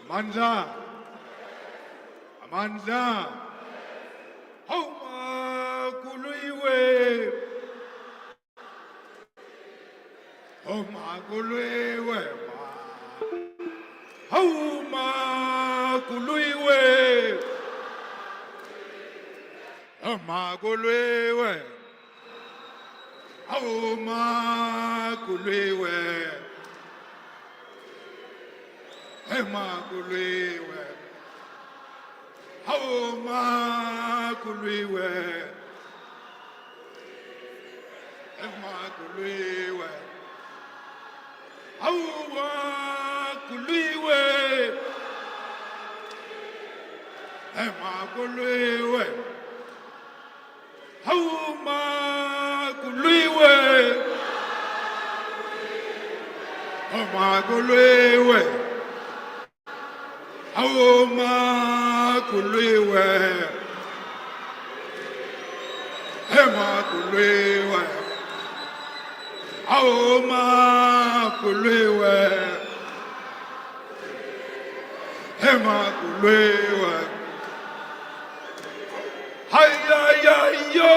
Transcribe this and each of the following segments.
Amandla. Amandla. Homa kuluiwe. Homa kuluiwe. Homa kuluiwe. Homa kuluiwe. Homa kuluiwe. Homa kuluiwe. Homa kuluiwe. Homa kuluiwe. Homa kuluiwe. Homa kuluiwe. Homa kuluiwe. Homa kuluiwe. Homa kuluiwe. Homa kuluiwe. Homa kuluiwe. Hema kuluiwe. Hayya ya yo.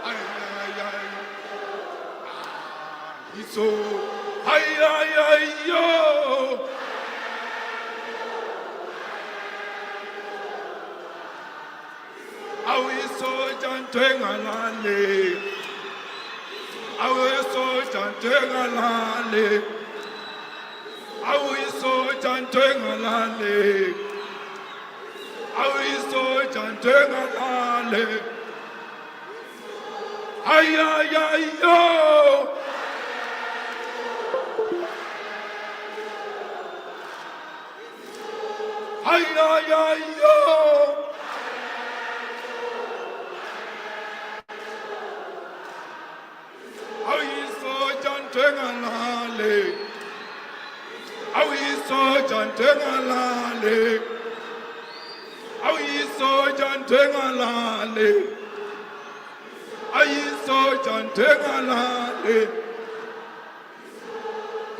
Hayya ya. Iso. Hayya ya yo. Awiso jantengalale. Awiso jantengalale. Awiso jantengalale. Awiso jantengalale. Hayya ya yo. Hayya ya yo. Awiso jantengalale. Awiso jantengalale. Awiso jantengalale. Awiso jantengalale.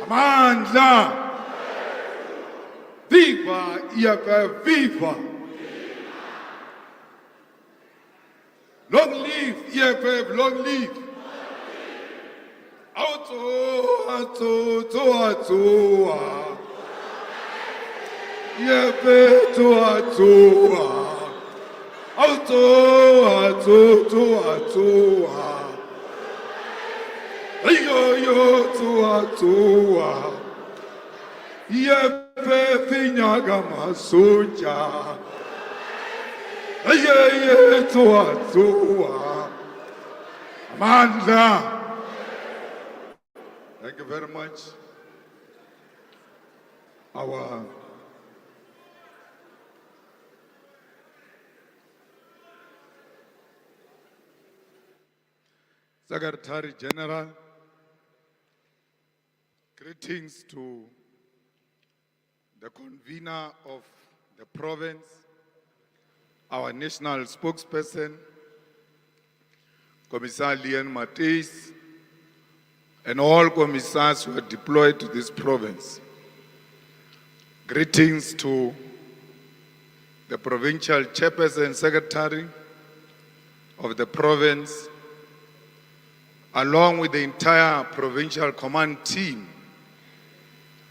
Amandla. Viva EFF, viva. Long live EFF, long live. Auto. EFF to. Auto. Yo to. EFF inyaga masuja. To. Amandla. Thank you very much. Our Secretary General, greetings to the convener of the province, our national spokesperson, Commissar Lian Matthys, and all commissars who are deployed to this province. Greetings to the provincial chairperson and secretary of the province, along with the entire provincial command team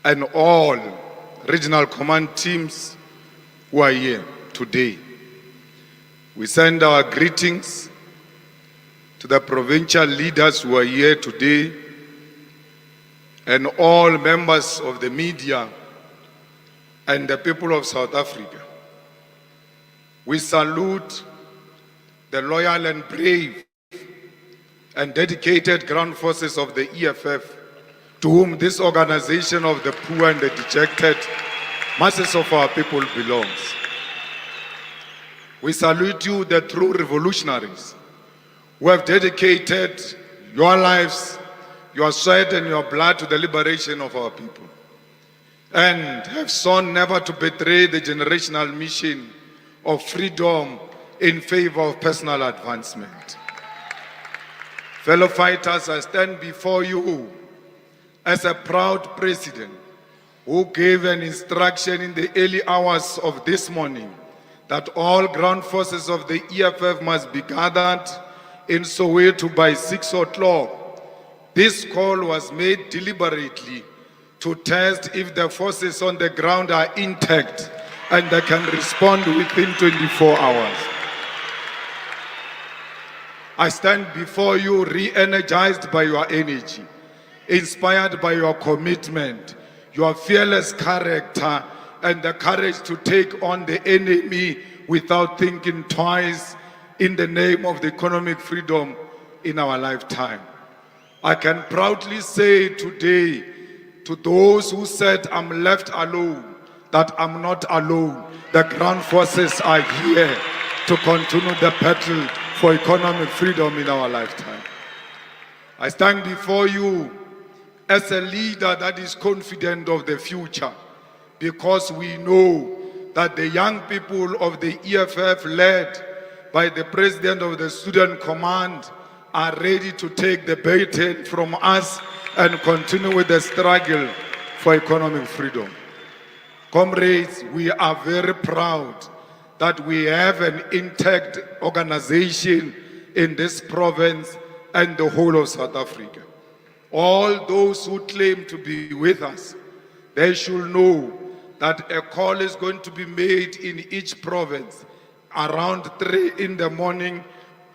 and all regional command teams who are here today. We send our greetings to the provincial leaders who are here today and all members of the media and the people of South Africa. We salute the loyal and brave and dedicated ground forces of the EFF, to whom this organization of the poor and the dejected masses of our people belongs. We salute you, the true revolutionaries, who have dedicated your lives, your sweat and your blood to the liberation of our people, and have sworn never to betray the generational mission of freedom in favor of personal advancement. Fellow fighters, I stand before you as a proud president who gave an instruction in the early hours of this morning that all ground forces of the EFF must be gathered in Soweto by 6 o'clock. This call was made deliberately to test if the forces on the ground are intact and they can respond within 24 hours. I stand before you re-energized by your energy, inspired by your commitment, your fearless character, and the courage to take on the enemy without thinking twice in the name of the economic freedom in our lifetime. I can proudly say today to those who said I'm left alone, that I'm not alone. The ground forces are here to continue the battle for economic freedom in our lifetime. I stand before you as a leader that is confident of the future, because we know that the young people of the EFF, led by the President of the Student Command, are ready to take the baton from us and continue with the struggle for economic freedom. Comrades, we are very proud that we have an intact organization in this province and the whole of South Africa. All those who claim to be with us, they should know that a call is going to be made in each province around 3 in the morning,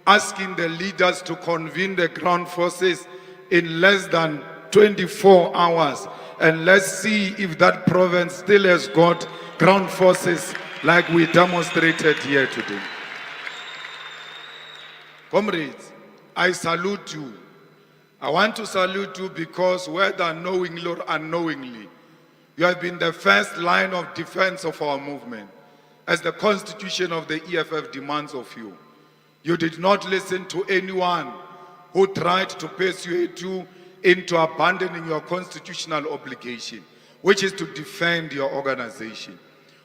asking the leaders to convene the ground forces in less than 24 hours. And let's see if that province still has got ground forces like we demonstrated here today. Comrades, I salute you. I want to salute you because whether knowingly or unknowingly, you have been the first line of defense of our movement, as the constitution of the EFF demands of you. You did not listen to anyone who tried to persuade you into abandoning your constitutional obligation, which is to defend your organization.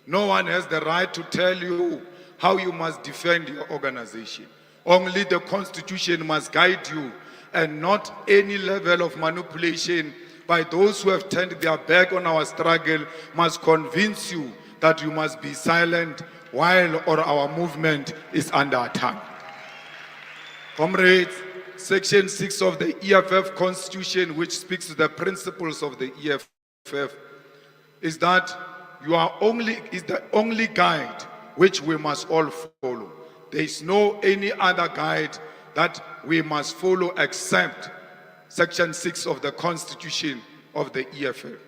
No one has the right to tell you how you must defend your organization. Only the Constitution must guide you, and not any level of manipulation by those who have turned their back on our struggle must convince you that you must be silent while our movement is under attack. Comrades, Section 6 of the EFF Constitution, which speaks to the principles of the EFF, is that is the only guide which we must all follow. There is no any other guide that we must follow except Section 6 of the Constitution of the EFF.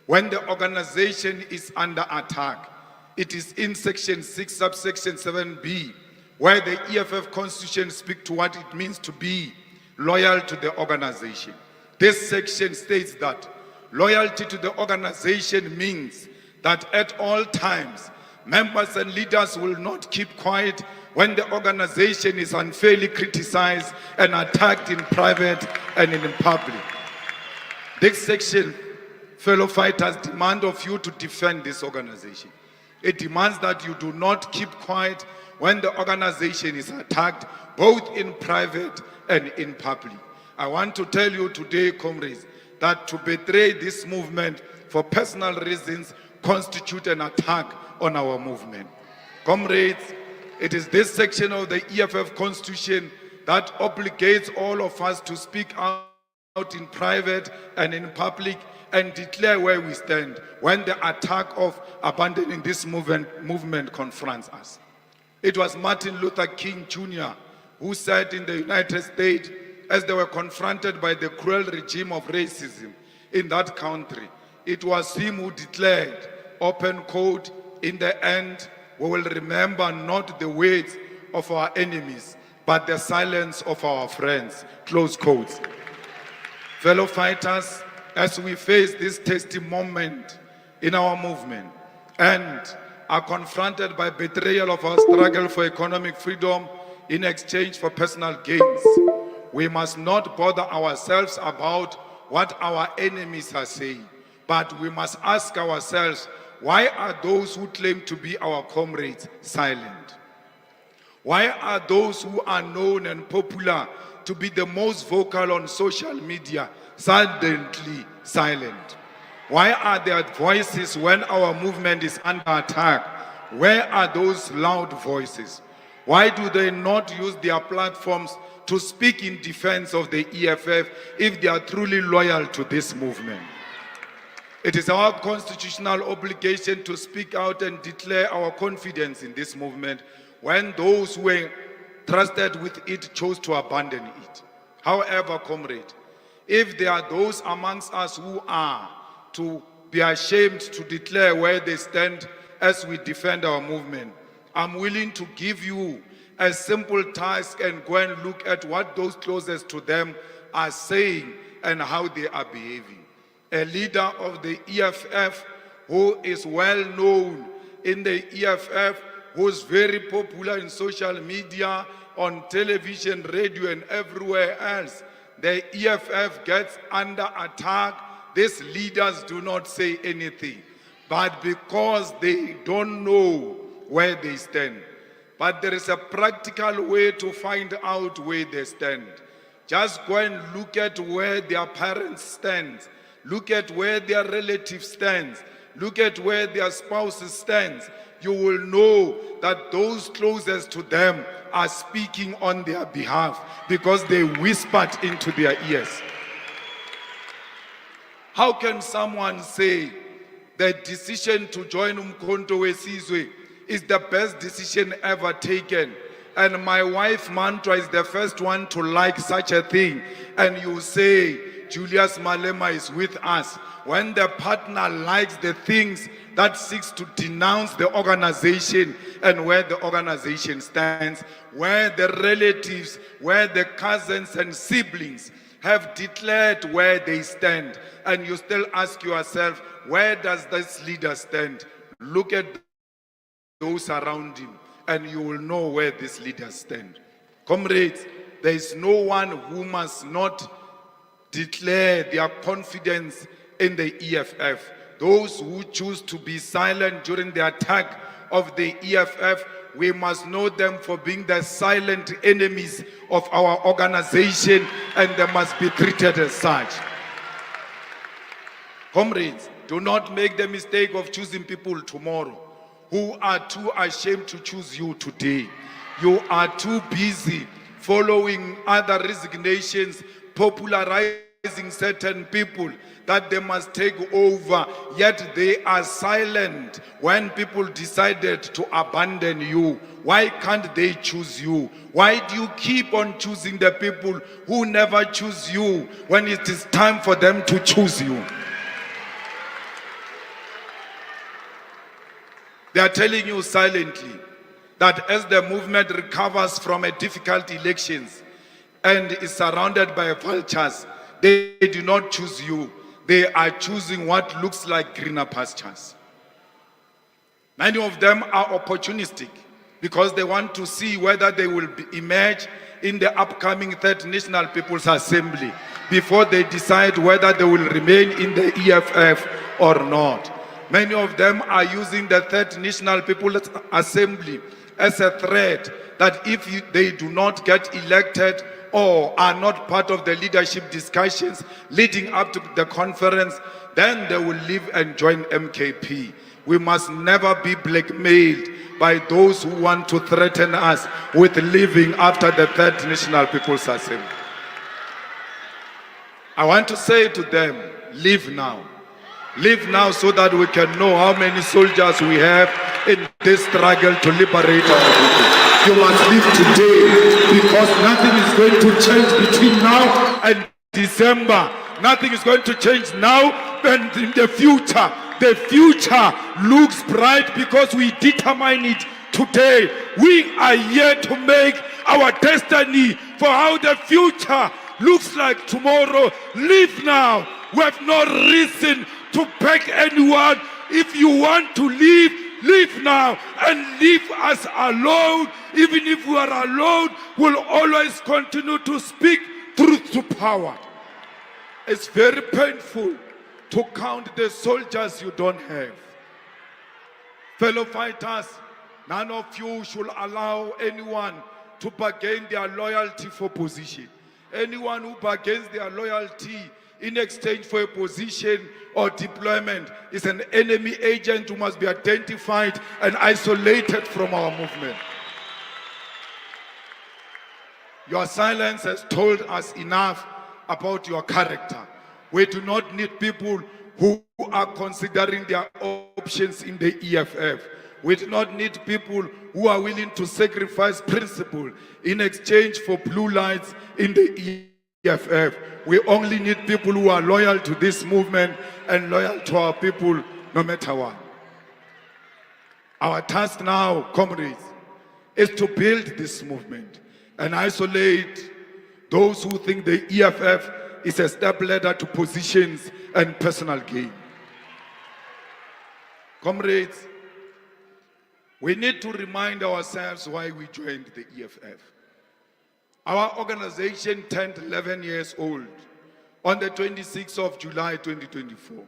When the organization is under attack, it is in Section 6, subsection 7b, where the EFF Constitution speaks to what it means to be loyal to the organization. This section states that loyalty to the organization means that at all times, members and leaders will not keep quiet when the organization is unfairly criticized and attacked in private and in public. This section, fellow fighters, demand of you to defend this organization. It demands that you do not keep quiet when the organization is attacked, both in private and in public. I want to tell you today, comrades, that to betray this movement for personal reasons constitute an attack on our movement. Comrades, it is this section of the EFF Constitution that obligates all of us to speak out in private and in public and declare where we stand when the attack of abandoning this movement confronts us. It was Martin Luther King Jr. who said in the United States, as they were confronted by the cruel regime of racism in that country, it was him who declared, open quote, "In the end, we will remember not the words of our enemies, but the silence of our friends," close quotes. Fellow fighters, as we face this testy moment in our movement and are confronted by betrayal of our struggle for economic freedom in exchange for personal gains, we must not bother ourselves about what our enemies are saying, but we must ask ourselves, why are those who claim to be our comrades silent? Why are those who are known and popular to be the most vocal on social media suddenly silent? Why are there voices when our movement is under attack? Where are those loud voices? Why do they not use their platforms to speak in defense of the EFF if they are truly loyal to this movement? It is our constitutional obligation to speak out and declare our confidence in this movement when those who were trusted with it chose to abandon it. However, comrade, if there are those amongst us who are to be ashamed to declare where they stand as we defend our movement, I'm willing to give you a simple task and go and look at what those closest to them are saying and how they are behaving. A leader of the EFF who is well known in the EFF, who's very popular in social media, on television, radio, and everywhere else. The EFF gets under attack. These leaders do not say anything, but because they don't know where they stand. But there is a practical way to find out where they stand. Just go and look at where their parents stand. Look at where their relatives stand. Look at where their spouses stand. You will know that those closest to them are speaking on their behalf because they whispered into their ears. How can someone say the decision to join Umkhonto weSizwe is the best decision ever taken, and my wife Mantra is the first one to like such a thing, and you say Julius Malema is with us, when the partner likes the things that seeks to denounce the organization and where the organization stands, where the relatives, where the cousins and siblings have declared where they stand, and you still ask yourself, where does this leader stand? Look at those around him and you will know where this leader stand. Comrades, there is no one who must not declare their confidence in the EFF. Those who choose to be silent during the attack of the EFF, we must know them for being the silent enemies of our organization, and they must be treated as such. Comrades, do not make the mistake of choosing people tomorrow who are too ashamed to choose you today. You are too busy following other resignations, popularizing certain people that they must take over, yet they are silent when people decided to abandon you. Why can't they choose you? Why do you keep on choosing the people who never choose you when it is time for them to choose you? They are telling you silently that as the movement recovers from a difficult elections and is surrounded by vultures, they do not choose you. They are choosing what looks like greener pastures. Many of them are opportunistic because they want to see whether they will emerge in the upcoming Third National People's Assembly before they decide whether they will remain in the EFF or not. Many of them are using the Third National People's Assembly as a threat that if they do not get elected or are not part of the leadership discussions leading up to the conference, then they will leave and join MKP. We must never be blackmailed by those who want to threaten us with leaving after the Third National People's Assembly. I want to say to them, leave now. Leave now so that we can know how many soldiers we have in this struggle to liberate our people. You must leave today because nothing is going to change between now and December. Nothing is going to change now and in the future. The future looks bright because we determine it today. We are here to make our destiny for how the future looks like tomorrow. Leave now. We have no reason to beg anyone. If you want to leave, leave now and leave us alone. Even if we are alone, we'll always continue to speak truth to power. It's very painful to count the soldiers you don't have. Fellow fighters, none of you should allow anyone to bargain their loyalty for position. Anyone who bargains their loyalty in exchange for a position or deployment is an enemy agent who must be identified and isolated from our movement. Your silence has told us enough about your character. We do not need people who are considering their options in the EFF. We do not need people who are willing to sacrifice principle in exchange for blue lights in the EFF. We only need people who are loyal to this movement and loyal to our people no matter what. Our task now, comrades, is to build this movement and isolate those who think the EFF is a step ladder to positions and personal gain. Comrades, we need to remind ourselves why we joined the EFF. Our organization turned 11 years old on the 26th of July 2024,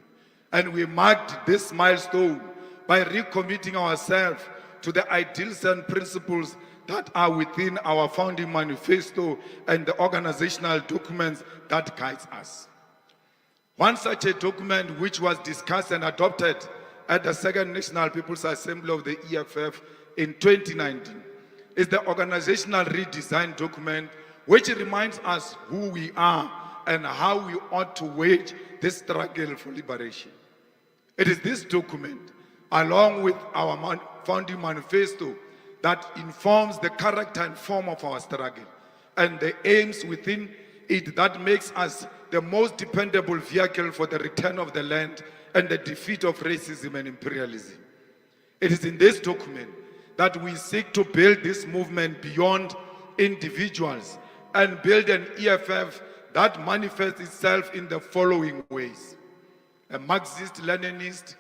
and we marked this milestone by recommitting ourselves to the ideals and principles that are within our founding manifesto and the organizational documents that guides us. One such a document which was discussed and adopted at the Second National People's Assembly of the EFF in 2019 is the organizational redesign document, which reminds us who we are and how we ought to wage this struggle for liberation. It is this document, along with our founding manifesto, that informs the character and form of our struggle and the aims within it that makes us the most dependable vehicle for the return of the land and the defeat of racism and imperialism. It is in this document that we seek to build this movement beyond individuals and build an EFF that manifests itself in the following ways: a Marxist-Leninist,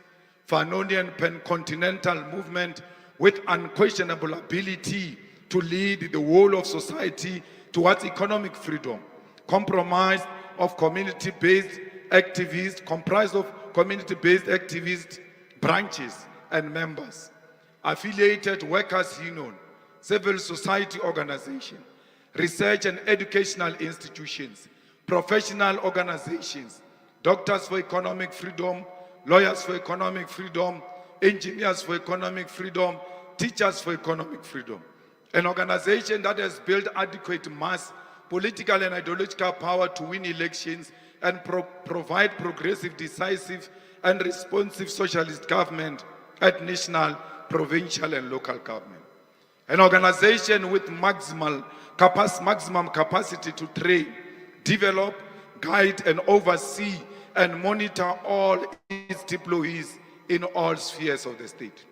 Fanonian pan-continental movement with unquestionable ability to lead the whole of society towards economic freedom, comprised of community-based activists, branches and members, affiliated workers' union, civil society organization, research and educational institutions, professional organizations, doctors for economic freedom, lawyers for economic freedom, engineers for economic freedom, teachers for economic freedom. An organization that has built adequate mass, political and ideological power to win elections and provide progressive, decisive and responsive socialist government at national, provincial and local government. An organization with maximum capacity to train, develop, guide and oversee and monitor all its employees in all spheres of the state.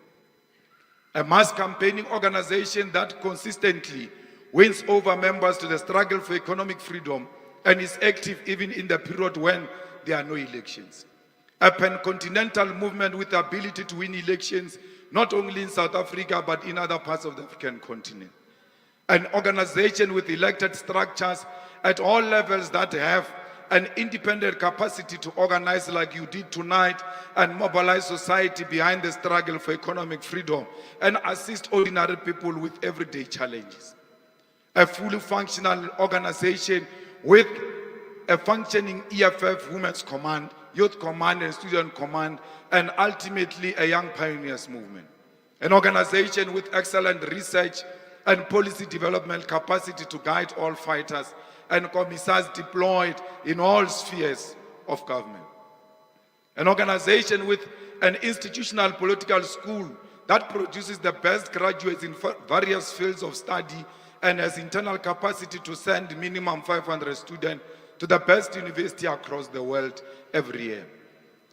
A mass campaigning organization that consistently wins over members to the struggle for economic freedom and is active even in the period when there are no elections. A pan-continental movement with the ability to win elections not only in South Africa but in other parts of the African continent. An organization with elected structures at all levels that have an independent capacity to organize like you did tonight and mobilize society behind the struggle for economic freedom and assist ordinary people with everyday challenges. A fully functional organization with a functioning EFF Women's Command, Youth Command and Student Command, and ultimately a Young Pioneers Movement. An organization with excellent research and policy development capacity to guide all fighters and commissars deployed in all spheres of government. An organization with an institutional political school that produces the best graduates in various fields of study and has internal capacity to send minimum 500 students to the best university across the world every year.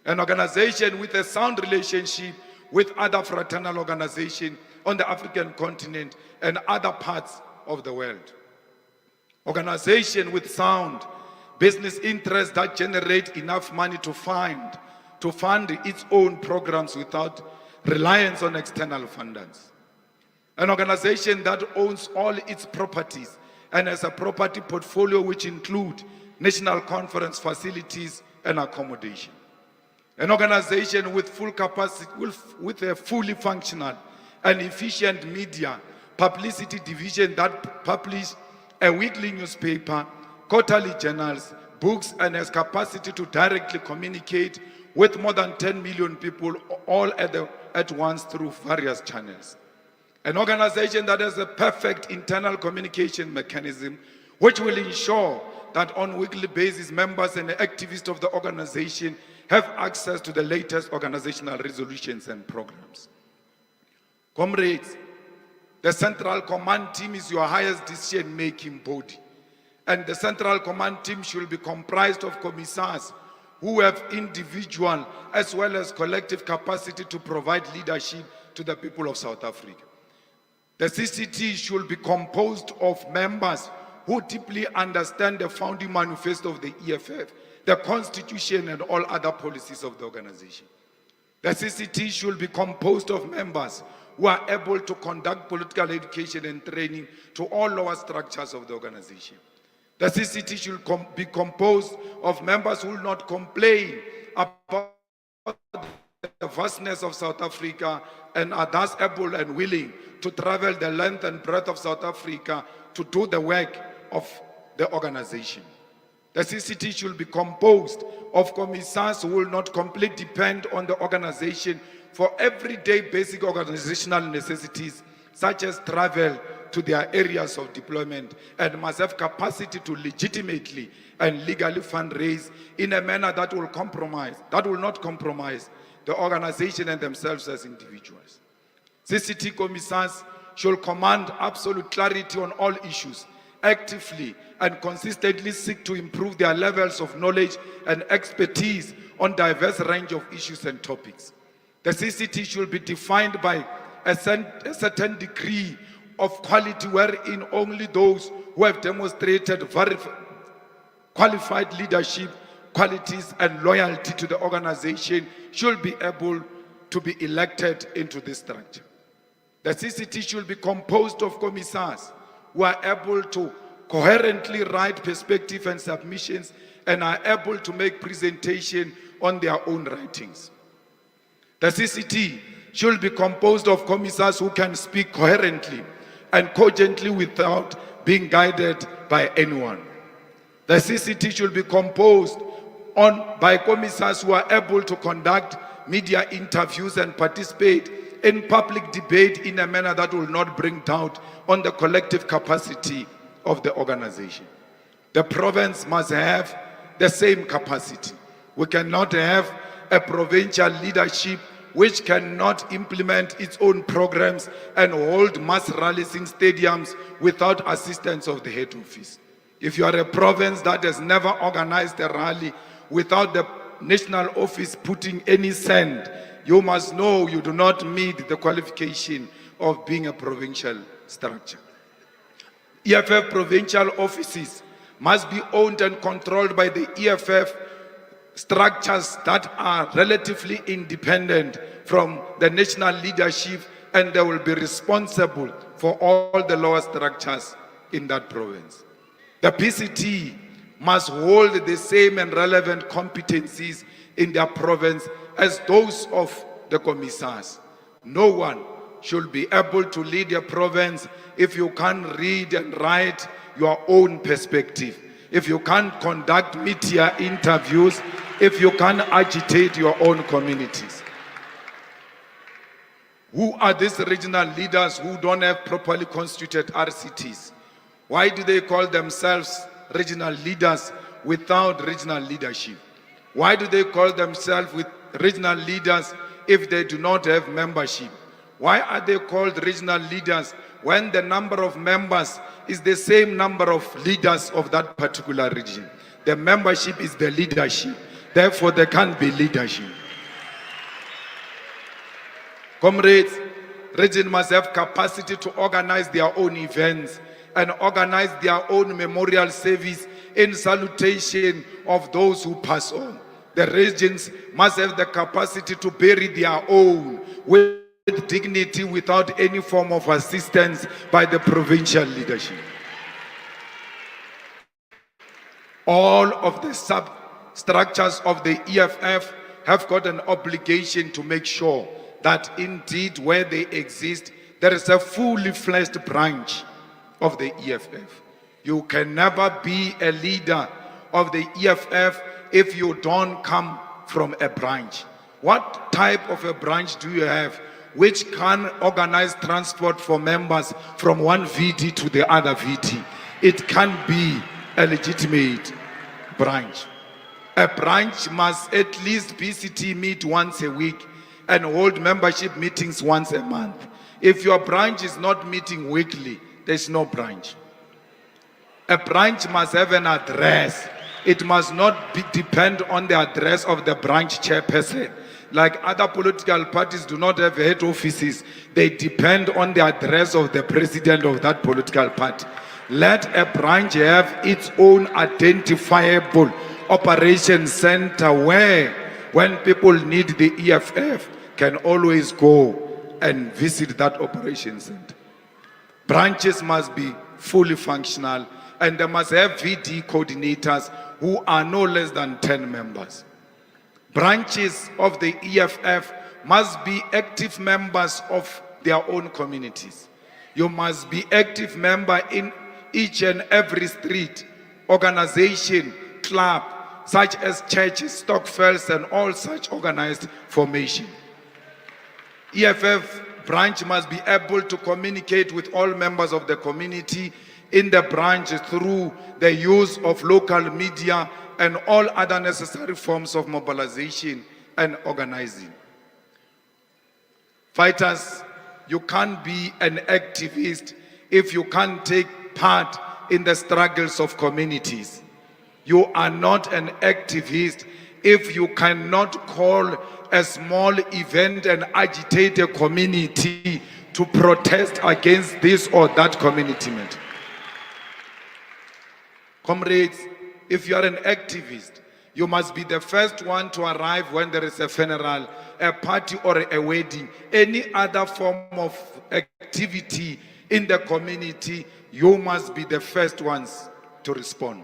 An organization with a sound relationship with other fraternal organizations on the African continent and other parts of the world. Organization with sound business interests that generate enough money to fund its own programs without reliance on external funders. An organization that owns all its properties and has a property portfolio which include national conference facilities and accommodation. An organization with full capacity, with a fully functional and efficient media publicity division that publish a weekly newspaper, quarterly journals, books, and has capacity to directly communicate with more than 10 million people all at once through various channels. An organization that has a perfect internal communication mechanism which will ensure that on a weekly basis members and activists of the organization have access to the latest organizational resolutions and programs. Comrades, the Central Command Team is your highest decision-making body, and the Central Command Team should be comprised of commissars who have individual as well as collective capacity to provide leadership to the people of South Africa. The CCT should be composed of members who deeply understand the founding manifesto of the EFF, the Constitution, and all other policies of the organization. The CCT should be composed of members who are able to conduct political education and training to all lower structures of the organization. The CCT should be composed of members who will not complain about the vastness of South Africa and are thus able and willing to travel the length and breadth of South Africa to do the work of the organization. The CCT should be composed of commissars who will not completely depend on the organization for everyday basic organizational necessities such as travel to their areas of deployment, and must have capacity to legitimately and legally fundraise in a manner that will not compromise the organization and themselves as individuals. CCT commissars should command absolute clarity on all issues, actively and consistently seek to improve their levels of knowledge and expertise on diverse range of issues and topics. The CCT should be defined by a certain degree of quality wherein only those who have demonstrated very qualified leadership qualities and loyalty to the organization should be able to be elected into this structure. The CCT should be composed of commissars who are able to coherently write perspective and submissions and are able to make presentation on their own writings. The CCT should be composed of commissars who can speak coherently and cogently without being guided by anyone. The CCT should be composed by commissars who are able to conduct media interviews and participate in public debate in a manner that will not bring doubt on the collective capacity of the organization. The province must have the same capacity. We cannot have a provincial leadership which cannot implement its own programs and hold mass rallies in stadiums without assistance of the head office. If you are a province that has never organized a rally without the national office putting any cent, you must know you do not meet the qualification of being a provincial structure. EFF provincial offices must be owned and controlled by the EFF structures that are relatively independent from the national leadership, and they will be responsible for all the lower structures in that province. The PCT must hold the same and relevant competencies in their province as those of the commissars. No one should be able to lead a province if you can't read and write your own perspective, if you can't conduct media interviews, if you can't agitate your own communities. Who are these regional leaders who don't have properly constituted RCTs? Why do they call themselves regional leaders without regional leadership? Why do they call themselves with regional leaders if they do not have membership? Why are they called regional leaders when the number of members is the same number of leaders of that particular region? The membership is the leadership. Therefore, there can't be leadership. Comrades, region must have capacity to organize their own events and organize their own memorial service in salutation of those who pass on. The regions must have the capacity to bury their own with dignity without any form of assistance by the provincial leadership. All of the substructures of the EFF have got an obligation to make sure that indeed where they exist, there is a fully fleshed branch of the EFF. You can never be a leader of the EFF if you don't come from a branch? What type of a branch do you have which can organize transport for members from one VD to the other VD? It can be a legitimate branch. A branch must at least BCT meet once a week and hold membership meetings once a month. If your branch is not meeting weekly, there's no branch. A branch must have an address. It must not depend on the address of the branch chairperson. Like other political parties do not have head offices. They depend on the address of the president of that political party. Let a branch have its own identifiable operation center where, when people need the EFF, can always go and visit that operation center. Branches must be fully functional, and they must have VD coordinators who are no less than 10 members. Branches of the EFF must be active members of their own communities. You must be active member in each and every street, organization, club, such as churches, stokvels, and all such organized formation. EFF branch must be able to communicate with all members of the community in the branch through the use of local media and all other necessary forms of mobilization and organizing. Fighters, you can't be an activist if you can't take part in the struggles of communities. You are not an activist if you cannot call a small event and agitate a community to protest against this or that community matter. Comrades, if you are an activist, you must be the first one to arrive when there is a funeral, a party, or a wedding, any other form of activity in the community. You must be the first ones to respond.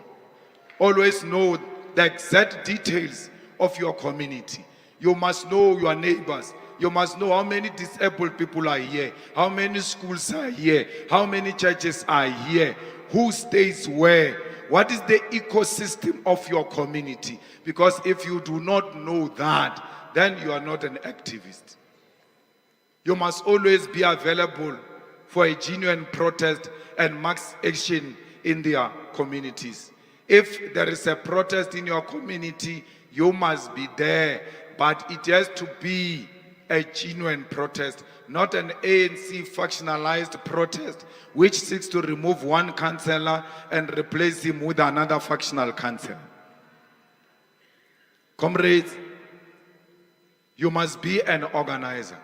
Always know the exact details of your community. You must know your neighbors. You must know how many disabled people are here, how many schools are here, how many churches are here, who stays where. What is the ecosystem of your community? Because if you do not know that, then you are not an activist. You must always be available for a genuine protest and mass action in their communities. If there is a protest in your community, you must be there, but it has to be a genuine protest, not an ANC factionalized protest which seeks to remove one councillor and replace him with another factional councillor. Comrades, you must be an organizer.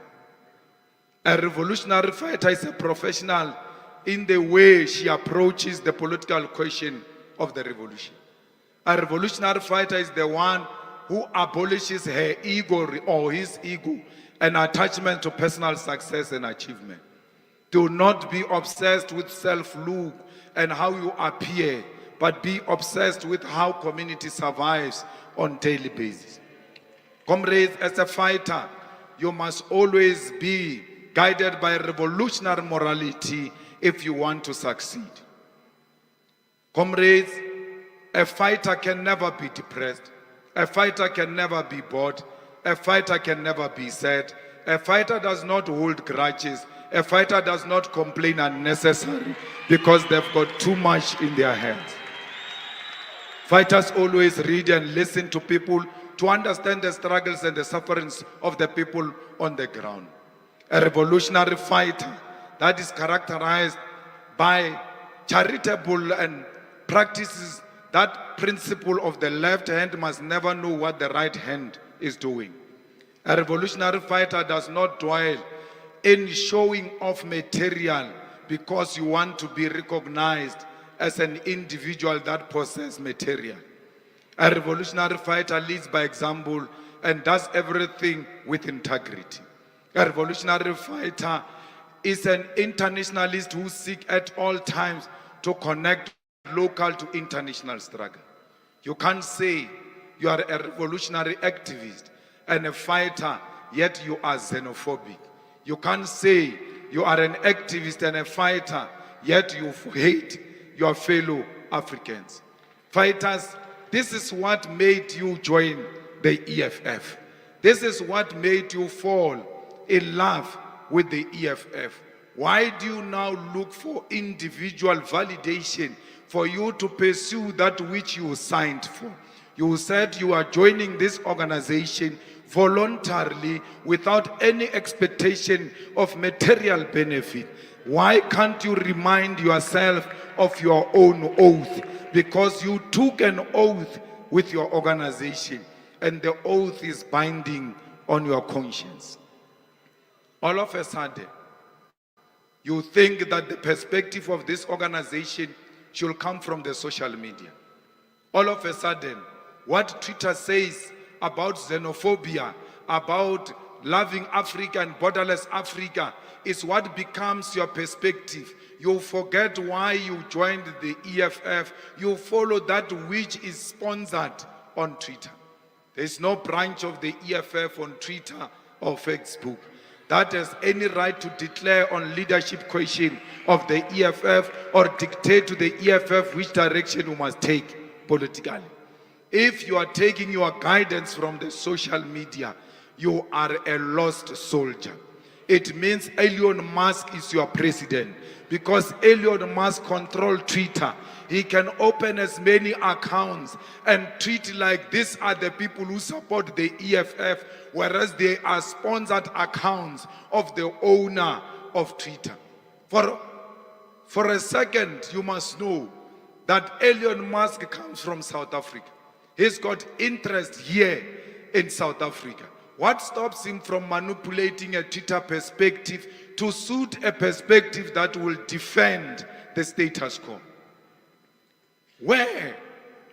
A revolutionary fighter is a professional in the way she approaches the political question of the revolution. A revolutionary fighter is the one who abolishes her ego or his ego and attachment to personal success and achievement. Do not be obsessed with self-look and how you appear, but be obsessed with how community survives on a daily basis. Comrades, as a fighter, you must always be guided by revolutionary morality if you want to succeed. Comrades, a fighter can never be depressed. A fighter can never be bored. A fighter can never be sad. A fighter does not hold grudges. A fighter does not complain unnecessarily because they've got too much in their hands. Fighters always read and listen to people to understand the struggles and the sufferings of the people on the ground. A revolutionary fighter that is characterized by charitable and practices that principle of the left hand must never know what the right hand is doing. A revolutionary fighter does not dwell in showing off material because you want to be recognized as an individual that possesses material. A revolutionary fighter leads by example and does everything with integrity. A revolutionary fighter is an internationalist who seeks at all times to connect local to international struggle. You can't say you are a revolutionary activist and a fighter, yet you are xenophobic. You can't say you are an activist and a fighter, yet you hate your fellow Africans. Fighters this is what made you join the EFF. This is what made you fall in love with the EFF. Why do you now look for individual validation for you to pursue that which you signed for? You said you are joining this organization voluntarily without any expectation of material benefit. Why can't you remind yourself of your own oath? Because you took an oath with your organization, and the oath is binding on your conscience. All of a sudden, you think that the perspective of this organization should come from the social media. All of a sudden, what Twitter says about xenophobia, about loving Africa and borderless Africa, is what becomes your perspective. You forget why you joined the EFF. You follow that which is sponsored on Twitter. There is no branch of the EFF on Twitter or Facebook that has any right to declare on leadership question of the EFF or dictate to the EFF which direction you must take politically. If you are taking your guidance from the social media, you are a lost soldier. It means Elon Musk is your president, because Elon Musk controls Twitter. He can open as many accounts and tweet like these are the people who support the EFF, whereas they are sponsored accounts of the owner of Twitter. For a second, you must know that Elon Musk comes from South Africa. He's got interest here in South Africa. What stops him from manipulating a Twitter perspective to suit a perspective that will defend the status quo? Where,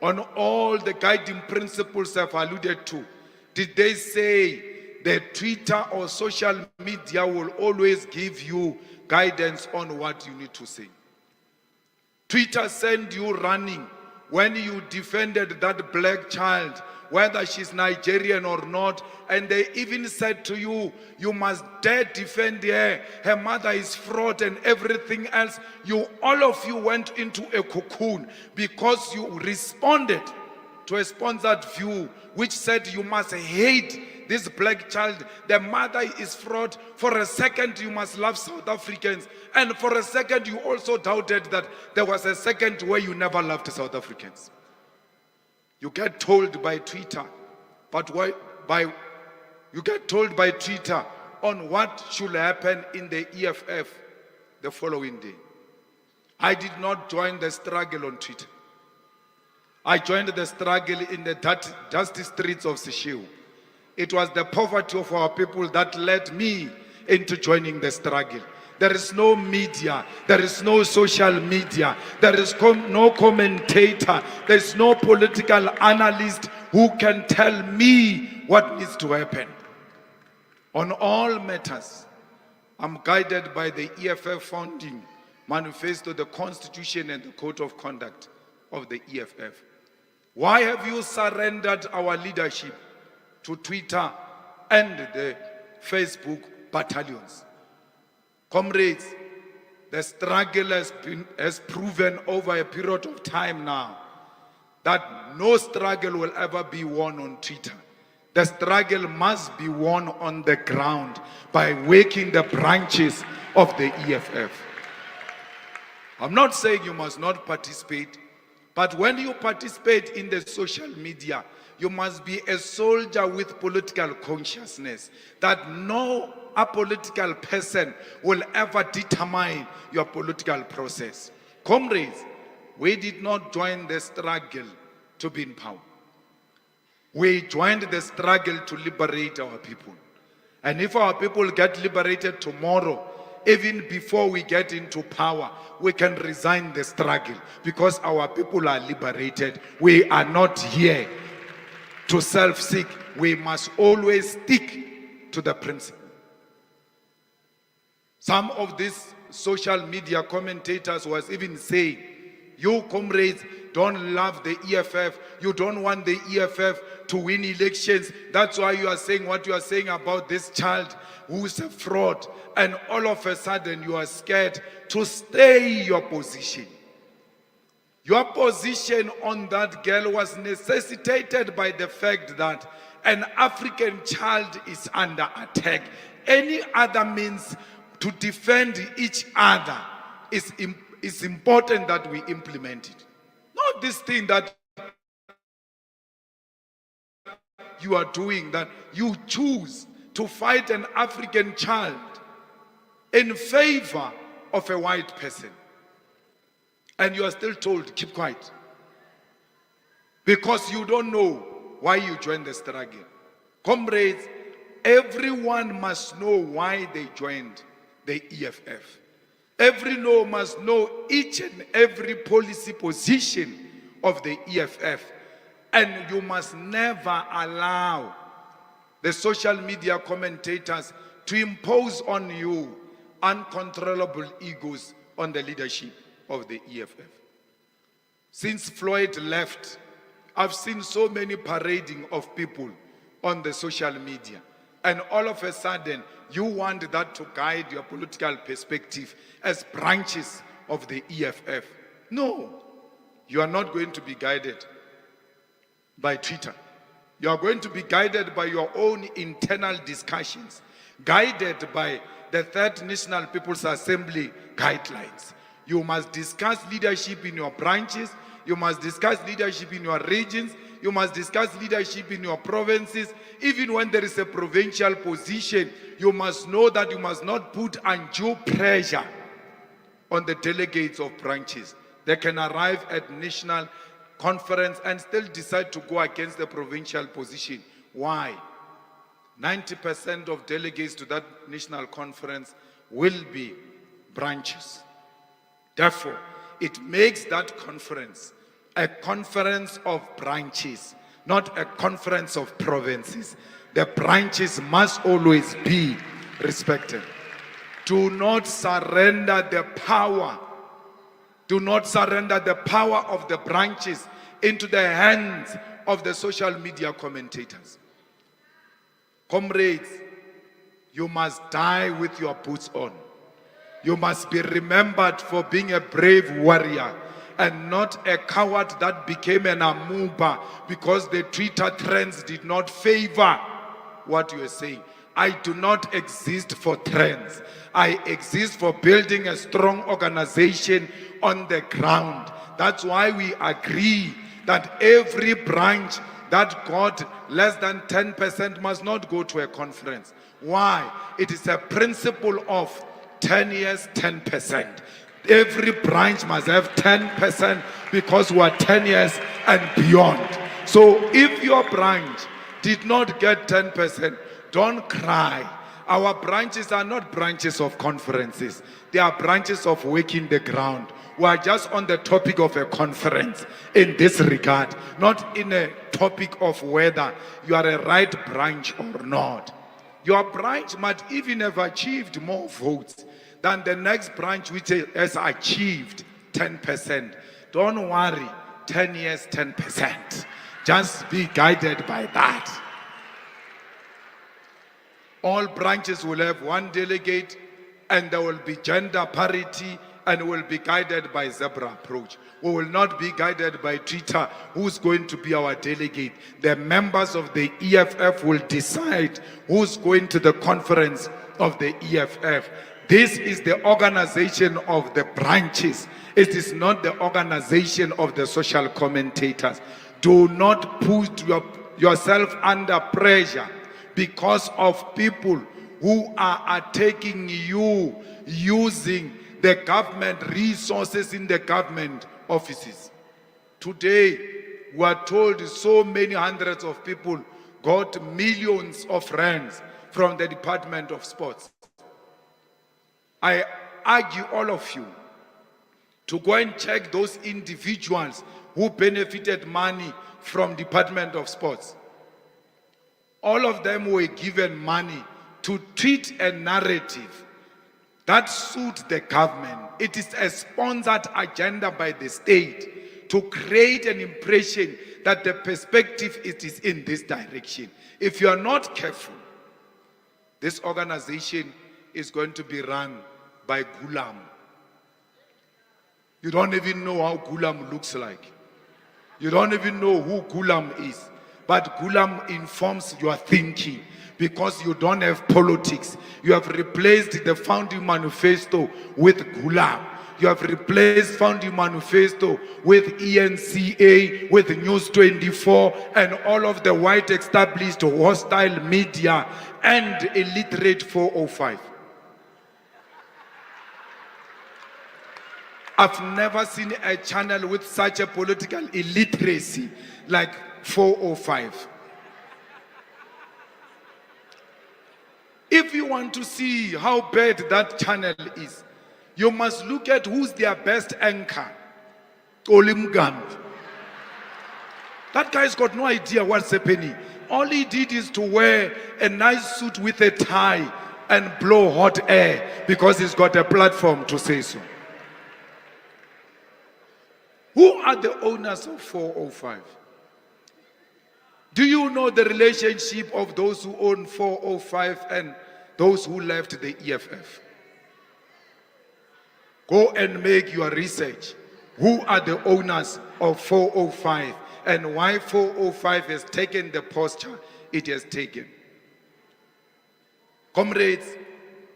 on all the guiding principles I've alluded to, did they say that Twitter or social media will always give you guidance on what you need to say? Twitter sent you running when you defended that black child, whether she's Nigerian or not, and they even said to you, you must dare defend her. Her mother is fraud and everything else. All of you went into a cocoon because you responded to a sponsored view which said you must hate this black child. The mother is fraud. For a second, you must love South Africans. And for a second, you also doubted that there was a second where you never loved South Africans. You get told by Twitter, you get told by Twitter on what should happen in the EFF the following day. I did not join the struggle on Twitter. I joined the struggle in the dusty streets of Seshego. It was the poverty of our people that led me into joining the struggle. There is no media, there is no social media, there is no commentator, there is no political analyst who can tell me what needs to happen. On all matters, I'm guided by the EFF founding manifesto, the Constitution and the Code of Conduct of the EFF. Why have you surrendered our leadership to Twitter and the Facebook battalions? Comrades, the struggle has proven over a period of time now that no struggle will ever be won on Twitter. The struggle must be won on the ground by waking the branches of the EFF. I'm not saying you must not participate, but when you participate in the social media, you must be a soldier with political consciousness, that no apolitical person will ever determine your political process. Comrades, we did not join the struggle to be in power. We joined the struggle to liberate our people. And if our people get liberated tomorrow, even before we get into power, we can resign the struggle because our people are liberated. We are not here to self-seek. We must always stick to the principle. Some of these social media commentators was even saying, you comrades don't love the EFF. You don't want the EFF to win elections. That's why you are saying what you are saying about this child who's a fraud. And all of a sudden you are scared to stay your position. Your position on that girl was necessitated by the fact that an African child is under attack. Any other means to defend each other is important that we implement it. Not this thing that you are doing, that you choose to fight an African child in favor of a white person. And you are still told, keep quiet. Because you don't know why you joined the struggle. Comrades, everyone must know why they joined the EFF. Everyone must know each and every policy position of the EFF. And you must never allow the social media commentators to impose on you uncontrollable egos on the leadership of the EFF. Since Floyd left, I've seen so many parading of people on the social media. And all of a sudden, you want that to guide your political perspective as branches of the EFF. No, you are not going to be guided by Twitter. You are going to be guided by your own internal discussions, guided by the Third National People's Assembly guidelines. You must discuss leadership in your branches. You must discuss leadership in your regions. You must discuss leadership in your provinces. Even when there is a provincial position, you must know that you must not put undue pressure on the delegates of branches. They can arrive at national conference and still decide to go against the provincial position. Why? 90% of delegates to that national conference will be branches. Therefore, it makes that conference a conference of branches, not a conference of provinces. The branches must always be respected. Do not surrender the power. Do not surrender the power of the branches into the hands of the social media commentators. Comrades, you must die with your boots on. You must be remembered for being a brave warrior and not a coward that became an amoeba because the Twitter trends did not favor what you are saying. I do not exist for trends. I exist for building a strong organization on the ground. That's why we agree that every branch that got less than 10% must not go to a conference. Why? It is a principle of 10 years, 10%. Every branch must have 10% because we are 10 years and beyond. So if your branch did not get 10%, don't cry. Our branches are not branches of conferences. They are branches of working the ground. We are just on the topic of a conference in this regard, not in a topic of whether you are a right branch or not. Your branch might even have achieved more votes than the next branch which has achieved 10%. Don't worry, 10 years, 10%. Just be guided by that. All branches will have one delegate and there will be gender parity and will be guided by zebra approach. We will not be guided by Twitter, who's going to be our delegate. The members of the EFF will decide who's going to the conference of the EFF. This is the organization of the branches. It is not the organization of the social commentators. Do not put yourself under pressure because of people who are attacking you using the government resources in the government offices. Today, we are told so many hundreds of people got millions of rands from the Department of Sports. I argue all of you to go and check those individuals who benefited money from Department of Sports. All of them were given money to tweet a narrative that suits the government. It is a sponsored agenda by the state to create an impression that the perspective is in this direction. If you are not careful, this organization is going to be run by Gulam. You don't even know how Gulam looks like. You don't even know who Gulam is. But Gulam informs your thinking because you don't have politics. You have replaced the founding manifesto with Gulam. You have replaced founding manifesto with ENCA, with News 24, and all of the white established hostile media and illiterate 405. I've never seen a channel with such a political illiteracy like 405. If you want to see how bad that channel is, you must look at who's their best anchor. Olimgan. That guy's got no idea what's happening. All he did is to wear a nice suit with a tie and blow hot air because he's got a platform to say so. Who are the owners of 405? Do you know the relationship of those who own 405 and those who left the EFF? Go and make your research. Who are the owners of 405 and why 405 has taken the posture it has taken? Comrades,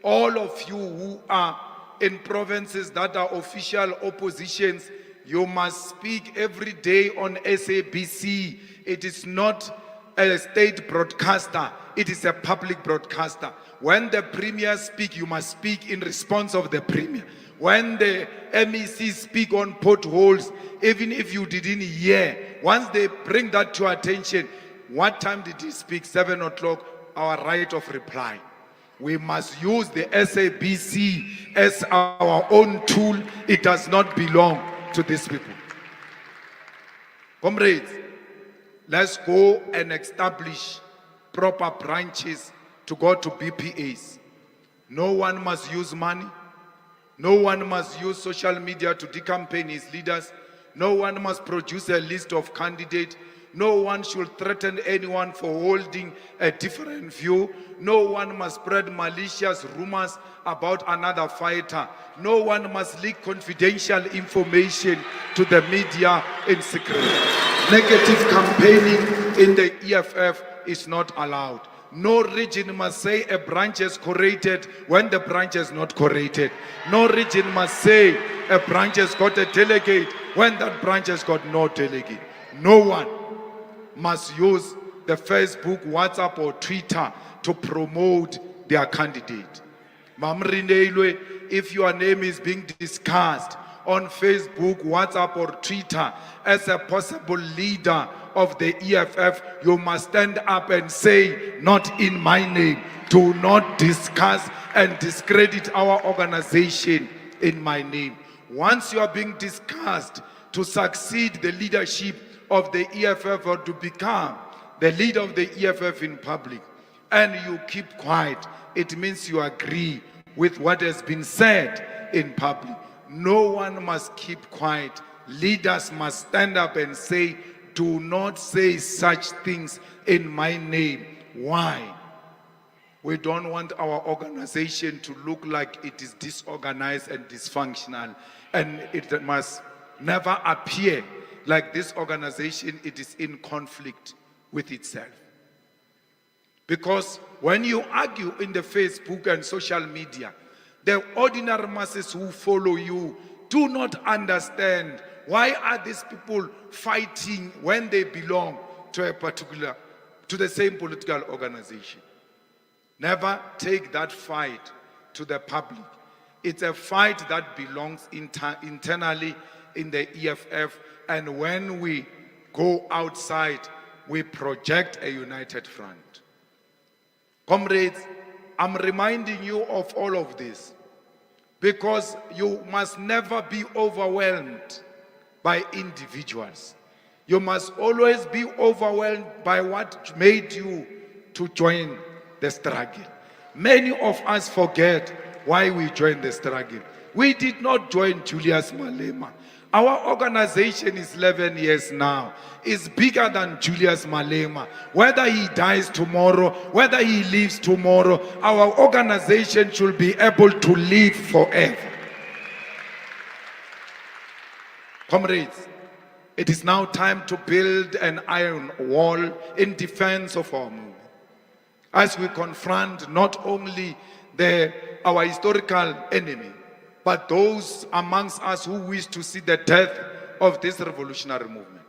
all of you who are in provinces that are official oppositions, you must speak every day on SABC. It is not a state broadcaster, it is a public broadcaster. When the premier speaks, you must speak in response of the premier. When the MEC speak on potholes, even if you didn't hear, once they bring that to attention, what time did he speak? 7 o'clock, our right of reply. We must use the SABC as our own tool. It does not belong to these people. Comrades, let's go and establish proper branches to go to BPAs. No one must use money. No one must use social media to decampaign his leaders. No one must produce a list of candidates. No one should threaten anyone for holding a different view. No one must spread malicious rumors about another fighter. No one must leak confidential information to the media in secret. Negative campaigning in the EFF is not allowed. No region must say a branch is curated when the branch is not curated. No region must say a branch has got a delegate when that branch has got no delegate. No one must use the Facebook, WhatsApp or Twitter to promote their candidate. Mamrindeilwe, if your name is being discussed on Facebook, WhatsApp or Twitter as a possible leader of the EFF, you must stand up and say, not in my name. Do not discuss and discredit our organization in my name. Once you are being discussed to succeed the leadership of the EFF or to become the leader of the EFF in public, and you keep quiet, it means you agree with what has been said in public. No one must keep quiet. Leaders must stand up and say, do not say such things in my name. Why? We don't want our organization to look like it is disorganized and dysfunctional, and it must never appear like this organization it is in conflict with itself. Because when you argue in the Facebook and social media, the ordinary masses who follow you do not understand why are these people fighting when they belong to a particular, to the same political organization. Never take that fight to the public. It's a fight that belongs internally in the EFF, and when we go outside, we project a united front. Comrades, I'm reminding you of all of this because you must never be overwhelmed by individuals. You must always be overwhelmed by what made you to join the struggle. Many of us forget why we joined the struggle. We did not join Julius Malema. Our organization is 11 years now. It's bigger than Julius Malema. Whether he dies tomorrow, whether he lives tomorrow, our organization should be able to live forever. Comrades, it is now time to build an iron wall in defense of our movement, as we confront not only our historical enemy, but those amongst us who wish to see the death of this revolutionary movement.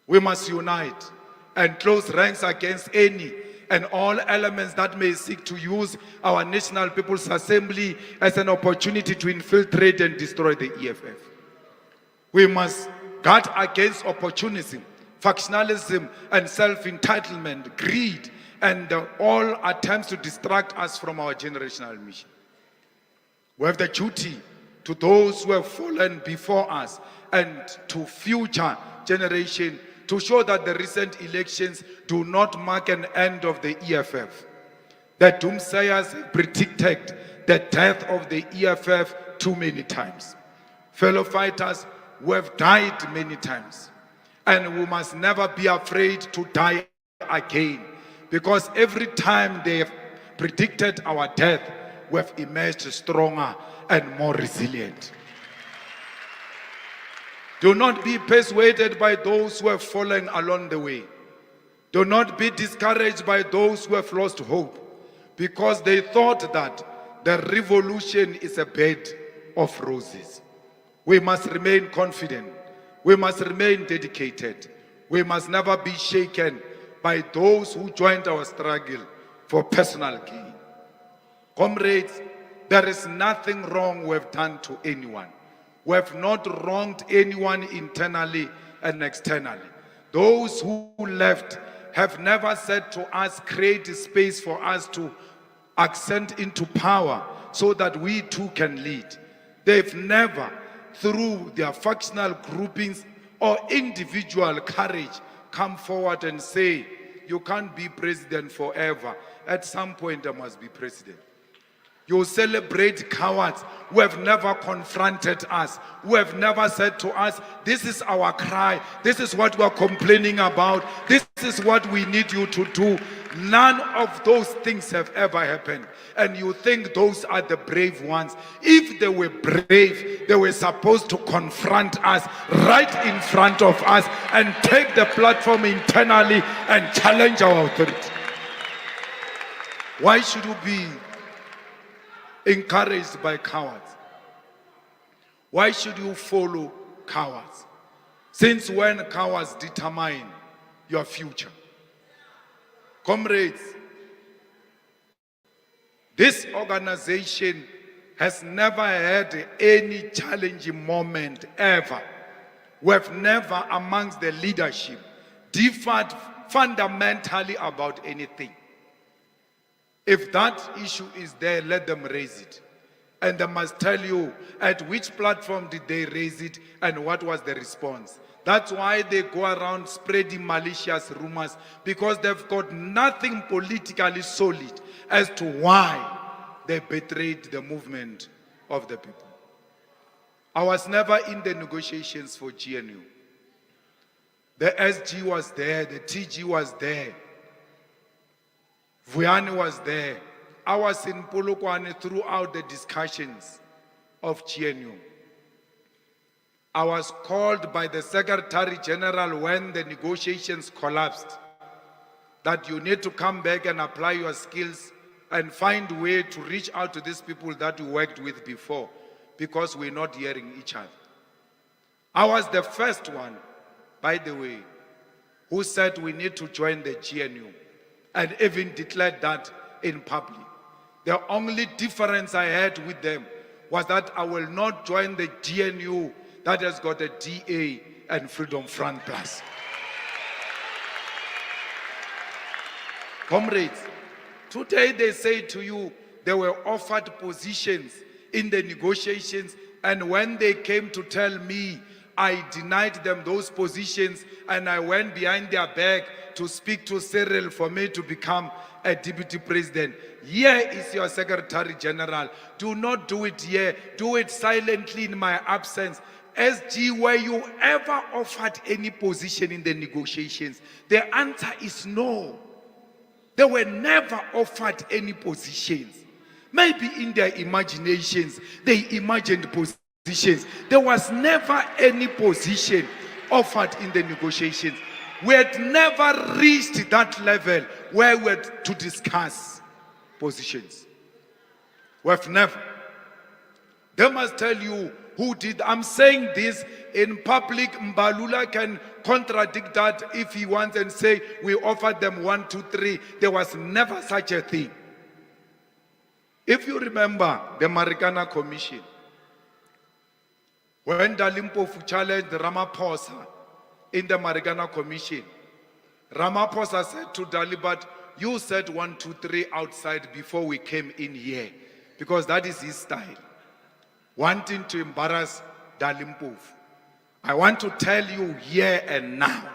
We must unite and close ranks against any and all elements that may seek to use our National People's Assembly as an opportunity to infiltrate and destroy the EFF. We must guard against opportunism, factionalism, and self-entitlement, greed, and all attempts to distract us from our generational mission. We have the duty to those who have fallen before us and to future generations to show that the recent elections do not mark an end of the EFF. The doomsayers predicted the death of the EFF too many times. Fellow fighters, we have died many times, and we must never be afraid to die again, because every time they have predicted our death, we have emerged stronger and more resilient. Do not be persuaded by those who have fallen along the way. Do not be discouraged by those who have lost hope, because they thought that the revolution is a bed of roses. We must remain confident. We must remain dedicated. We must never be shaken by those who joined our struggle for personal gain. Comrades, there is nothing wrong we have done to anyone. We have not wronged anyone internally and externally. Those who left have never said to us, create a space for us to ascend into power so that we too can lead. They've never, through their factional groupings or individual courage, come forward and say, you can't be president forever. At some point, I must be president. You celebrate cowards who have never confronted us, who have never said to us, this is our cry, this is what we are complaining about, this is what we need you to do. None of those things have ever happened. And you think those are the brave ones. If they were brave, they were supposed to confront us right in front of us and take the platform internally and challenge our authority. Why should you be encouraged by cowards? Why should you follow cowards? Since when cowards determine your future? Comrades, this organization has never had any challenging moment ever. We have never, amongst the leadership, differed fundamentally about anything. If that issue is there, let them raise it. And they must tell you at which platform did they raise it and what was the response. That's why they go around spreading malicious rumors, because they've got nothing politically solid as to why they betrayed the movement of the people. I was never in the negotiations for GNU. The SG was there, the TG was there. Vuyani was there. I was in Polokwane throughout the discussions of GNU. I was called by the Secretary General when the negotiations collapsed that you need to come back and apply your skills and find a way to reach out to these people that you worked with before, because we're not hearing each other. I was the first one, by the way, who said we need to join the GNU, and even declared that in public. The only difference I had with them was that I will not join the GNU that has got a DA and Freedom Front Plus. Comrades, today they say to you they were offered positions in the negotiations, and when they came to tell me, I denied them those positions and I went behind their back to speak to Cyril for me to become a deputy president. Here is your Secretary General. Do not do it here. Do it silently in my absence. SG, were you ever offered any position in the negotiations? The answer is no. They were never offered any positions. Maybe in their imaginations, they imagined positions. positions. There was never any position offered in the negotiations. We had never reached that level where we had to discuss positions. We have never. They must tell you who did. I'm saying this in public. Mbalula can contradict that if he wants and say we offered them 1, 2, 3. There was never such a thing. If you remember the Marikana Commission, when Dalimpofu challenged Ramaphosa in the Marikana Commission, Ramaphosa said to Dalibat, you said 1, 2, 3 outside before we came in here, because that is his style, wanting to embarrass Dalimpofu. I want to tell you here and now,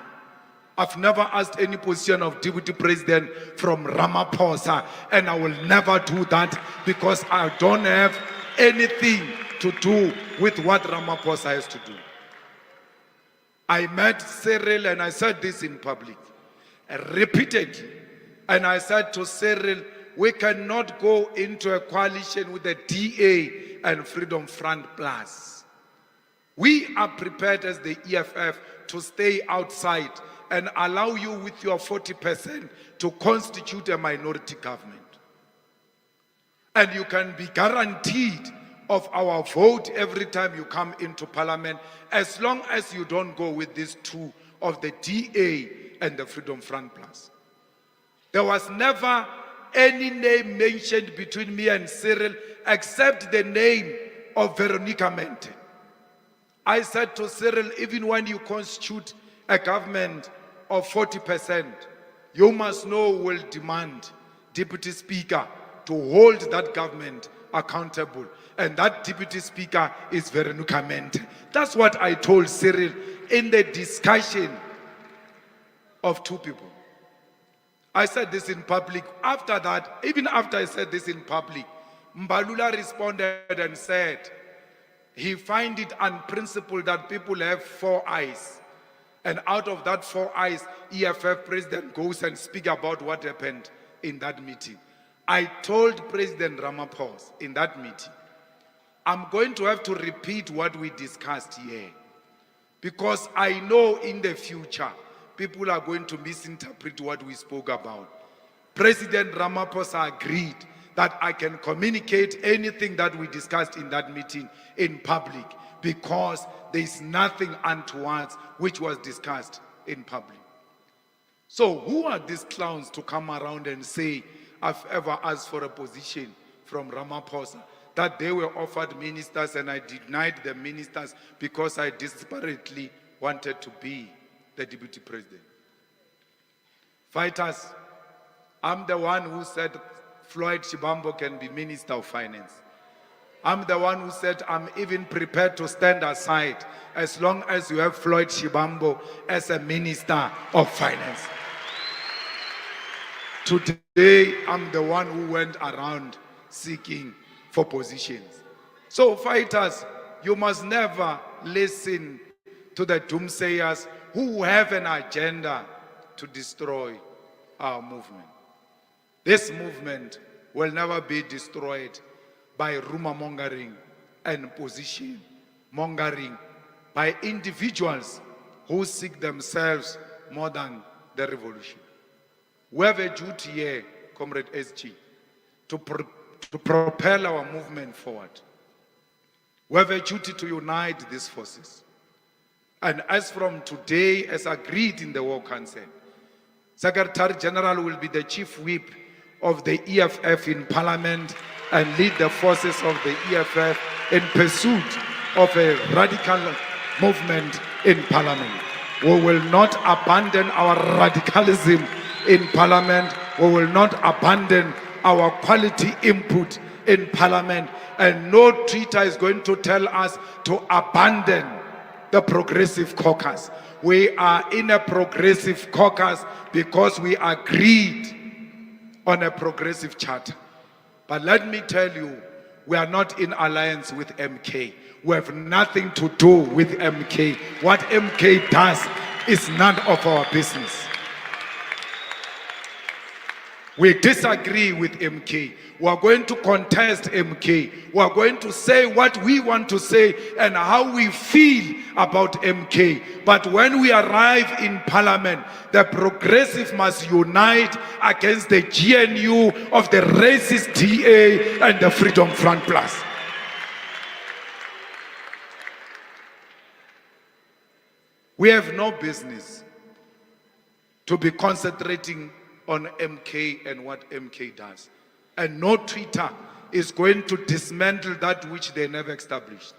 I've never asked any position of deputy president from Ramaphosa, and I will never do that because I don't have anything to do with what Ramaphosa has to do. I met Cyril and I said this in public, repeatedly, and I said to Cyril, we cannot go into a coalition with the DA and Freedom Front Plus. We are prepared as the EFF to stay outside and allow you with your 40% to constitute a minority government. And you can be guaranteed of our vote every time you come into parliament, as long as you don't go with these two of the DA and the Freedom Front Plus. There was never any name mentioned between me and Cyril except the name of Veronica Mente. I said to Cyril, even when you constitute a government of 40%, you must know will demand Deputy Speaker to hold that government accountable. And that Deputy Speaker is Veronica Mente. That's what I told Cyril in the discussion of two people. I said this in public. After that, even after I said this in public, Mbalula responded and said he finds it unprincipled that people have 4 eyes. And out of that 4 eyes, EFF president goes and speaks about what happened in that meeting. I told President Ramaphosa in that meeting, I'm going to have to repeat what we discussed here, because I know in the future, people are going to misinterpret what we spoke about. President Ramaphosa agreed that I can communicate anything that we discussed in that meeting in public, because there is nothing untoward which was discussed in public. So who are these clowns to come around and say, I've ever asked for a position from Ramaphosa, that they were offered ministers and I denied the ministers because I desperately wanted to be the deputy president? Fighters, I'm the one who said Floyd Shibambo can be Minister of Finance. I'm the one who said I'm even prepared to stand aside as long as you have Floyd Shibambo as a Minister of Finance. Today, I'm the one who went around seeking for positions. So fighters, you must never listen to the doomsayers who have an agenda to destroy our movement. This movement will never be destroyed by rumor mongering and position mongering by individuals who seek themselves more than the revolution. We have a duty here, Comrade SG, to propel our movement forward. We have a duty to unite these forces. And as from today, as agreed in the War Council, Secretary General will be the chief whip of the EFF in Parliament and lead the forces of the EFF in pursuit of a radical movement in Parliament. We will not abandon our radicalism in Parliament. We will not abandon our quality input in Parliament. And no treater is going to tell us to abandon the Progressive Caucus. We are in a Progressive Caucus because we agreed on a progressive charter. But let me tell you, we are not in alliance with MK. We have nothing to do with MK. What MK does is none of our business. We disagree with MK. We are going to contest MK. We are going to say what we want to say and how we feel about MK. But when we arrive in parliament, the progressive must unite against the GNU of the racist DA and the Freedom Front Plus. We have no business to be concentrating on MK and what MK does. And no Twitter is going to dismantle that which they never established.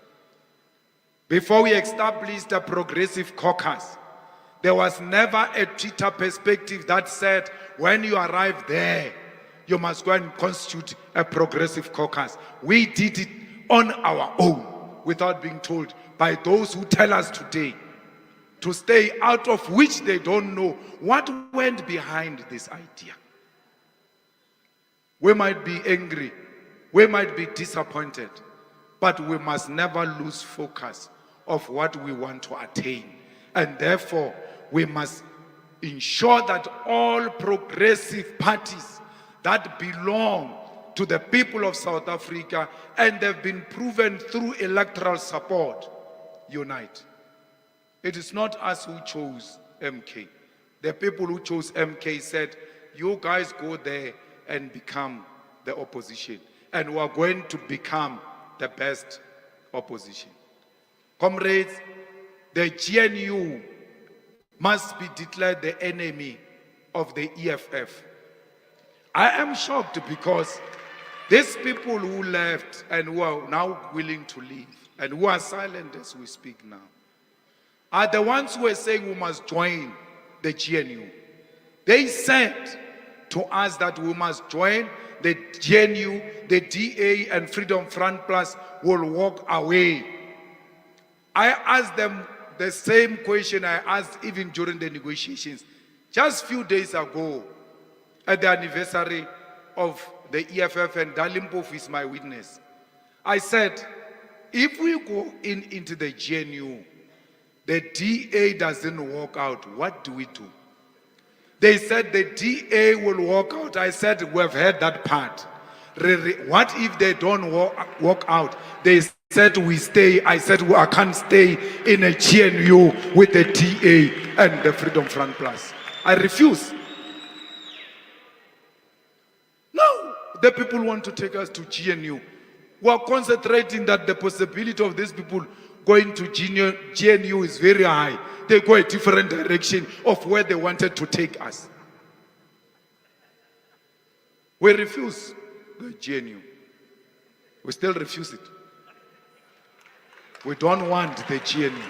Before we established a progressive caucus, there was never a Twitter perspective that said, when you arrive there, you must go and constitute a progressive caucus. We did it on our own without being told by those who tell us today to stay out of which they don't know what went behind this idea. We might be angry, we might be disappointed, but we must never lose focus of what we want to attain. And therefore, we must ensure that all progressive parties that belong to the people of South Africa and have been proven through electoral support, unite. It is not us who chose MK. The people who chose MK said, you guys go there and become the opposition. And we are going to become the best opposition. Comrades, the GNU must be declared the enemy of the EFF. I am shocked because these people who left and who are now willing to leave and who are silent as we speak now, are the ones who are saying we must join the GNU. They said to us that we must join the GNU, the DA and Freedom Front Plus will walk away. I asked them the same question I asked even during the negotiations. Just a few days ago, at the anniversary of the EFF, and Dalimpof is my witness. I said, if we go into the GNU, the DA doesn't walk out, what do we do? They said the DA will walk out. I said, we've heard that part. What if they don't walk out? They said we stay. I said, well, I can't stay in a GNU with the DA and the Freedom Front Plus. I refuse. No, the people want to take us to GNU. We are concentrating that the possibility of these people going to GNU is very high. They go a different direction of where they wanted to take us. We refuse the GNU. We still refuse it. We don't want the GNU.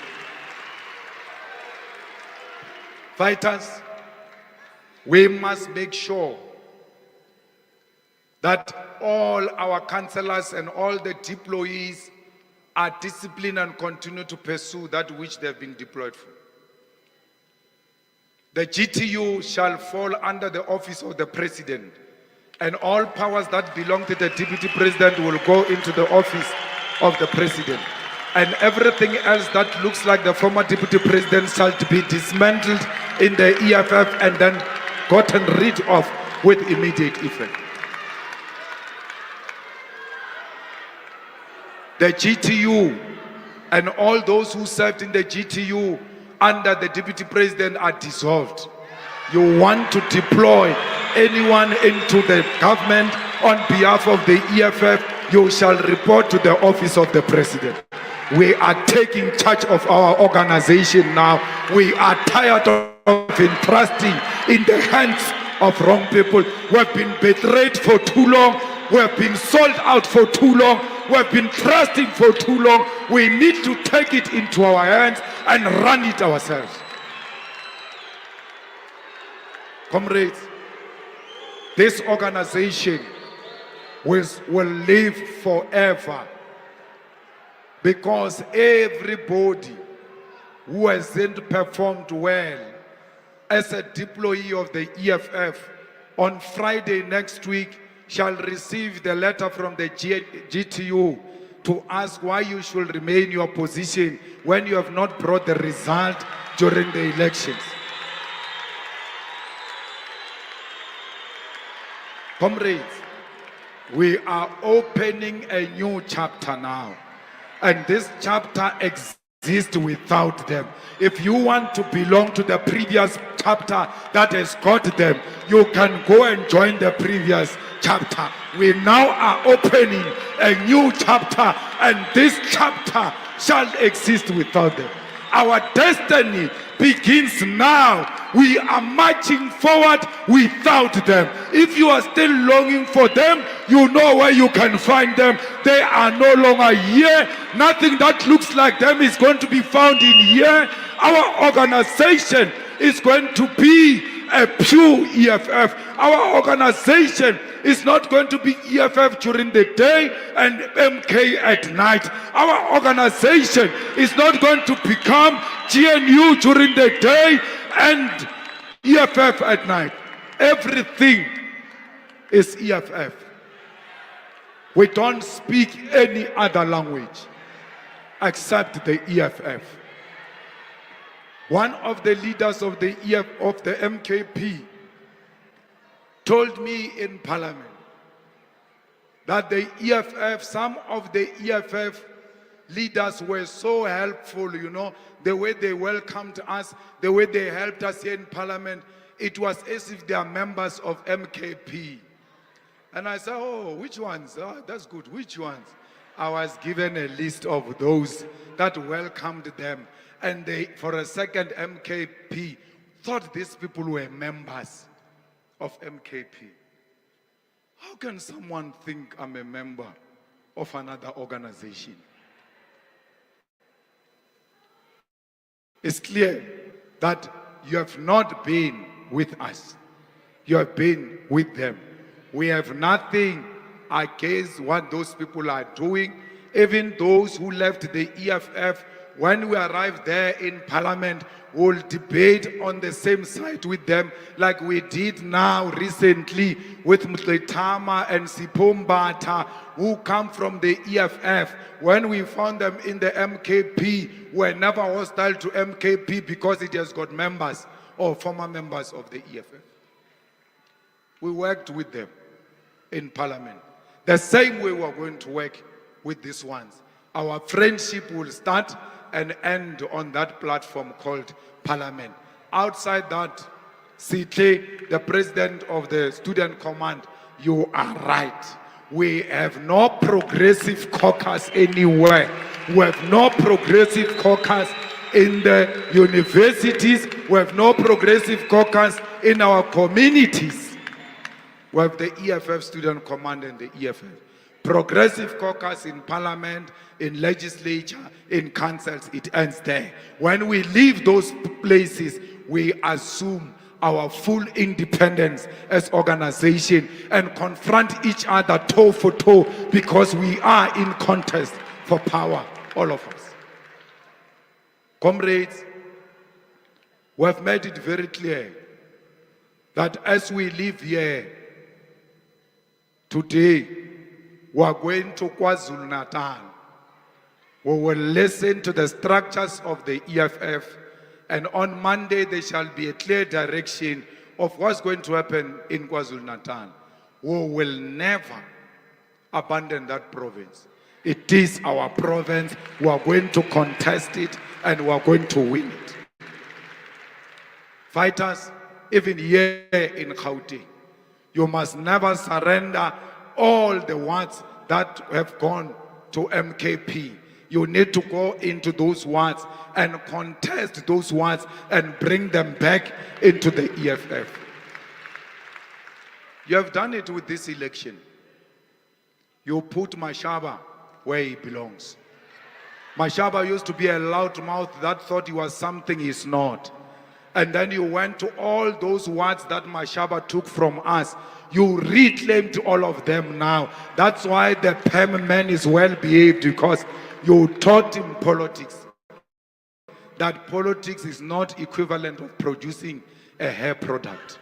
Fighters, we must make sure that all our councillors and all the deployees are disciplined and continue to pursue that which they have been deployed for. The GTU shall fall under the office of the president, and all powers that belong to the deputy president will go into the office of the president. And everything else that looks like the former deputy president shall be dismantled in the EFF and then gotten rid of with immediate effect. The GTU and all those who served in the GTU under the deputy president are dissolved. You want to deploy anyone into the government on behalf of the EFF, you shall report to the office of the president. We are taking charge of our organization now. We are tired of entrusting in the hands of wrong people. We have been betrayed for too long. We have been sold out for too long. We have been trusting for too long. We need to take it into our hands and run it ourselves. Comrades, this organization will live forever because everybody who hasn't performed well as a deployee of the EFF on Friday next week shall receive the letter from the GTU to ask why you should remain in your position when you have not brought the result during the elections. Comrades, we are opening a new chapter now. And this chapter exists without them. If you want to belong to the previous chapter that has got them, you can go and join the previous chapter. We now are opening a new chapter, and this chapter shall exist without them. Our destiny begins now. We are marching forward without them. If you are still longing for them, you know where you can find them. They are no longer here. Nothing that looks like them is going to be found in here. Our organization is going to be a pure EFF. Our organization is not going to be EFF during the day and MK at night. Our organization is not going to become GNU during the day and EFF at night. Everything is EFF. We don't speak any other language except the EFF. One of the leaders of the MKP told me in Parliament that the EFF, some of the EFF leaders were so helpful, the way they welcomed us, the way they helped us here in Parliament. It was as if they are members of MKP. And I said, oh, which ones? Oh, that's good. Which ones? I was given a list of those that welcomed them. And they, for a second, MKP thought these people were members of MKP. How can someone think I'm a member of another organization? It's clear that you have not been with us. You have been with them. We have nothing against what those people are doing. Even those who left the EFF, when we arrive there in Parliament, we'll debate on the same side with them like we did now recently with Mutletama and Sipombata, who come from the EFF. When we found them in the MKP, we're never hostile to MKP because it has got members or former members of the EFF. We worked with them in Parliament. The same way we're going to work with these ones. Our friendship will start and end on that platform called Parliament. Outside that, Sitle, the president of the Student Command, you are right. We have no progressive caucus anywhere. We have no progressive caucus in the universities. We have no progressive caucus in our communities. We have the EFF Student Command and the EFF. Progressive caucus in Parliament, in legislature, in councils, it ends there. When we leave those places, we assume our full independence as organization and confront each other toe for toe because we are in contest for power, all of us. Comrades, we have made it very clear that as we live here today, we are going to KwaZulu-Natal. We will listen to the structures of the EFF, and on Monday there shall be a clear direction of what's going to happen in KwaZulu-Natal. We will never abandon that province. It is our province. We are going to contest it and we are going to win it. Fighters, even here in Gauteng, you must never surrender all the wards that have gone to MKP. You need to go into those wards and contest those wards and bring them back into the EFF. You have done it with this election. You put Mashaba where he belongs. Mashaba used to be a loudmouth that thought he was something he's not. And then you went to all those wards that Mashaba took from us. You reclaimed all of them now. That's why the PEM man is well behaved, because you taught him politics. That politics is not equivalent of producing a hair product.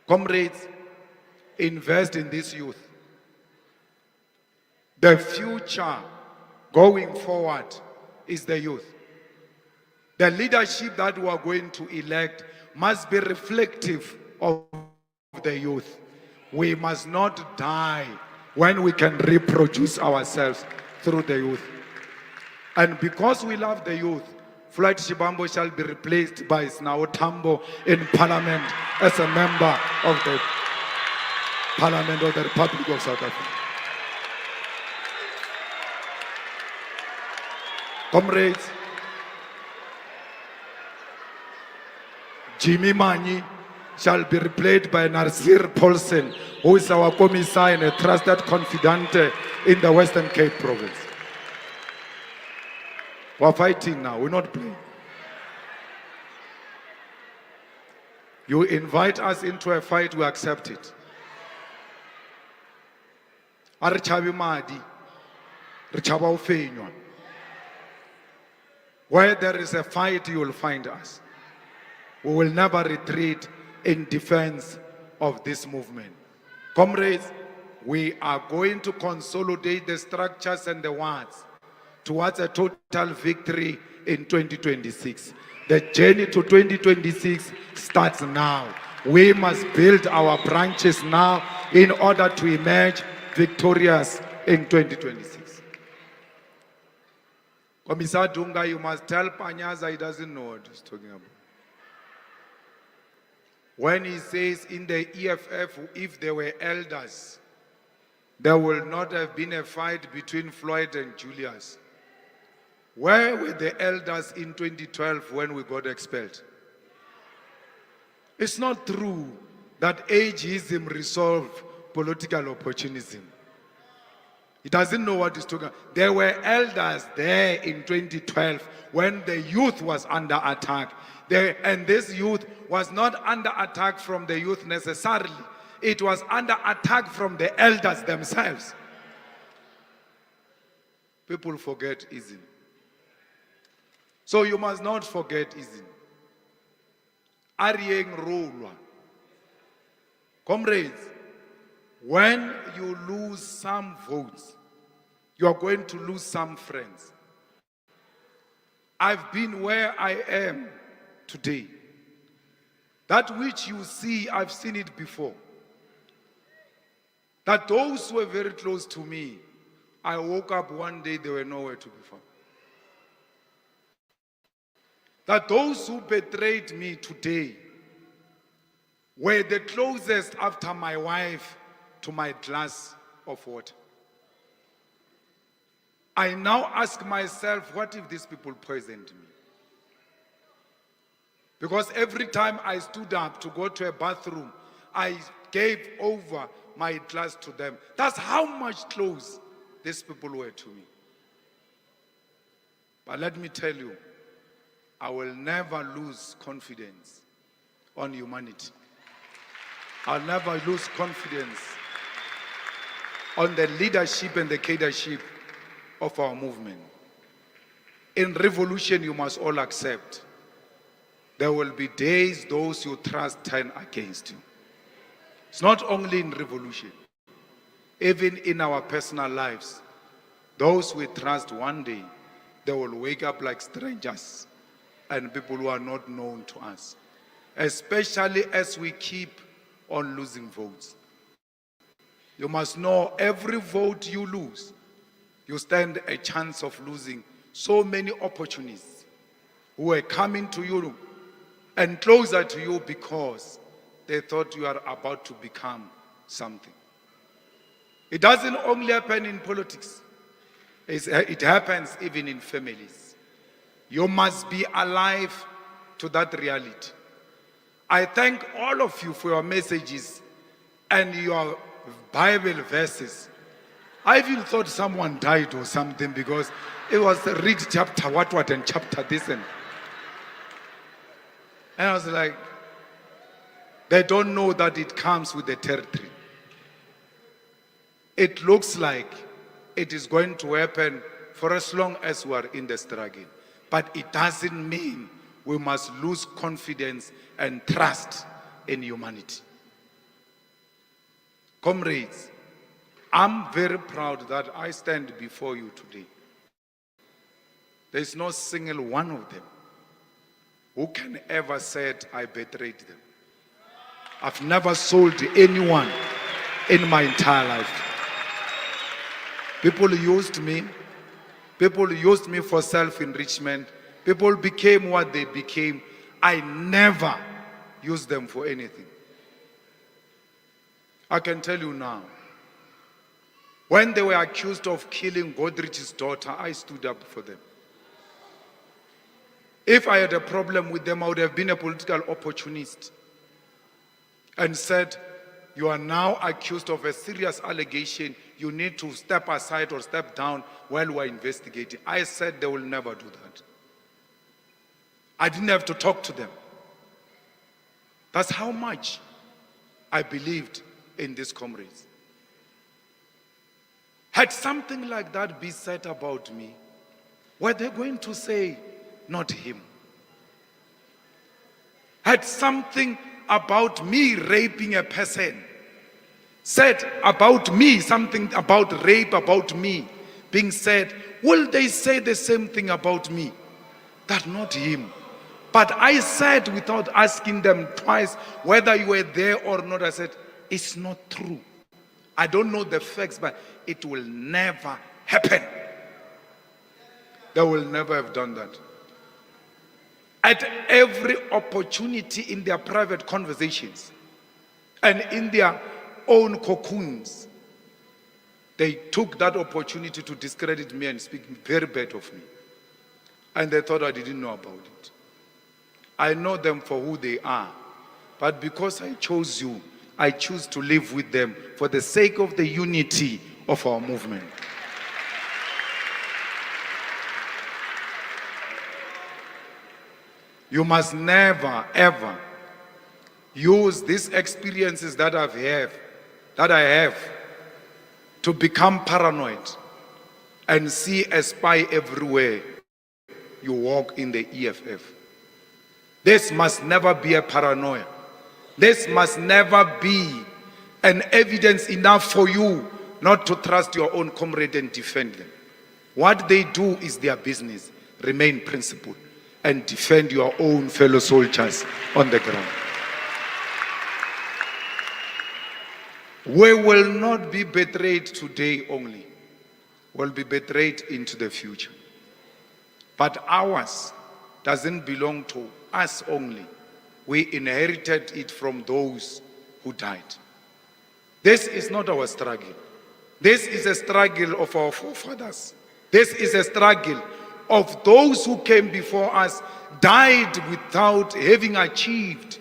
Comrades, invest in this youth. The future going forward is the youth. The leadership that we are going to elect must be reflective of the youth. We must not die when we can reproduce ourselves through the youth. And because we love the youth, Floyd Shibambo shall be replaced by Snao Tambo in Parliament as a member of the Parliament of the Republic of South Africa. Comrades, Jimmy Manyi shall be replaced by Nasir Paulsen, who is our commissar and a trusted confidant in the Western Cape province. We're fighting now, we're not playing. You invite us into a fight, we accept it. Where there is a fight, you will find us. We will never retreat in defense of this movement. Comrades, we are going to consolidate the structures and the words towards a total victory in 2026. The journey to 2026 starts now. We must build our branches now in order to emerge victorious in 2026. Commissar Dunga, you must tell Panyaza he doesn't know what he's talking about. When he says in the EFF, if there were elders, there will not have been a fight between Floyd and Julius. Where were the elders in 2012 when we got expelled? It's not true that ageism resolved political opportunism. He doesn't know what he's talking about. There were elders there in 2012 when the youth was under attack. And this youth was not under attack from the youth necessarily. It was under attack from the elders themselves. People forget easily. So you must not forget easily. Arieng Rolwa. Comrades, when you lose some votes, you are going to lose some friends. I've been where I am today. That which you see, I've seen it before. That those who were very close to me, I woke up one day, they were nowhere to be found. That those who betrayed me today were the closest after my wife to my glass of water. I now ask myself, what if these people poisoned me? Because every time I stood up to go to a bathroom, I gave over my glass to them. That's how much close these people were to me. But let me tell you, I will never lose confidence on humanity. I'll never lose confidence on the leadership and the cadreship of our movement. In revolution, you must all accept there will be days those you trust turn against you. It's not only in revolution, even in our personal lives. Those we trust one day, they will wake up like strangers and people who are not known to us, especially as we keep on losing votes. You must know every vote you lose, you stand a chance of losing so many opportunities who are coming to you and closer to you because they thought you are about to become something. It doesn't only happen in politics. It happens even in families. You must be alive to that reality. I thank all of you for your messages and your Bible verses. I even thought someone died or something because it was read chapter what and chapter this and I was like, they don't know that it comes with the territory. It looks like it is going to happen for as long as we are in the struggle. But it doesn't mean we must lose confidence and trust in humanity. Comrades, I'm very proud that I stand before you today. There is no single one of them who can ever say I betrayed them. I've never sold anyone in my entire life. People used me. People used me for self-enrichment. People became what they became. I never used them for anything. I can tell you now, when they were accused of killing Godrich's daughter, I stood up for them. If I had a problem with them, I would have been a political opportunist and said, you are now accused of a serious allegation. You need to step aside or step down while we're investigating. I said they will never do that. I didn't have to talk to them. That's how much I believed in these comrades. Had something like that be said about me, were they going to say, not him? Had something about me raping a person said about me, something about rape about me being said, will they say the same thing about me? That not him. But I said without asking them twice whether you were there or not, I said, it's not true. I don't know the facts, but it will never happen. They will never have done that. At every opportunity in their private conversations and in their own cocoons, they took that opportunity to discredit me and speak very bad of me. And they thought I didn't know about it. I know them for who they are. But because I chose you, I choose to live with them for the sake of the unity of our movement. You must never, ever use these experiences that I have to become paranoid and see a spy everywhere you walk in the EFF. This must never be a paranoia. This must never be an evidence enough for you not to trust your own comrade and defend them. What they do is their business. Remain principled and defend your own fellow soldiers on the ground. We will not be betrayed today only. We'll be betrayed into the future. But ours doesn't belong to us only. We inherited it from those who died. This is not our struggle. This is a struggle of our forefathers. This is a struggle of those who came before us, died without having achieved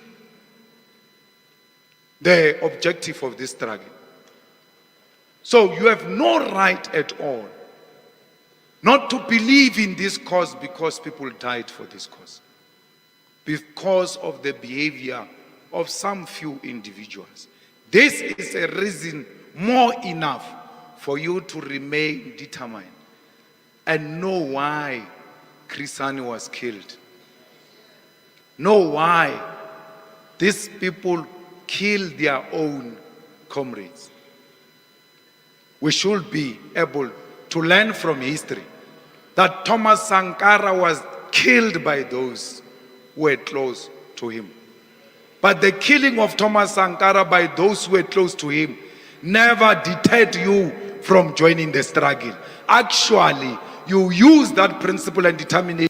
the objective of this struggle. So you have no right at all not to believe in this cause because people died for this cause, because of the behavior of some few individuals. This is a reason more enough for you to remain determined and know why Chrisani was killed. Know why these people killed their own comrades. We should be able to learn from history that Thomas Sankara was killed by those who were close to him. But the killing of Thomas Sankara by those who were close to him never deterred you from joining the struggle. Actually, you use that principle and determination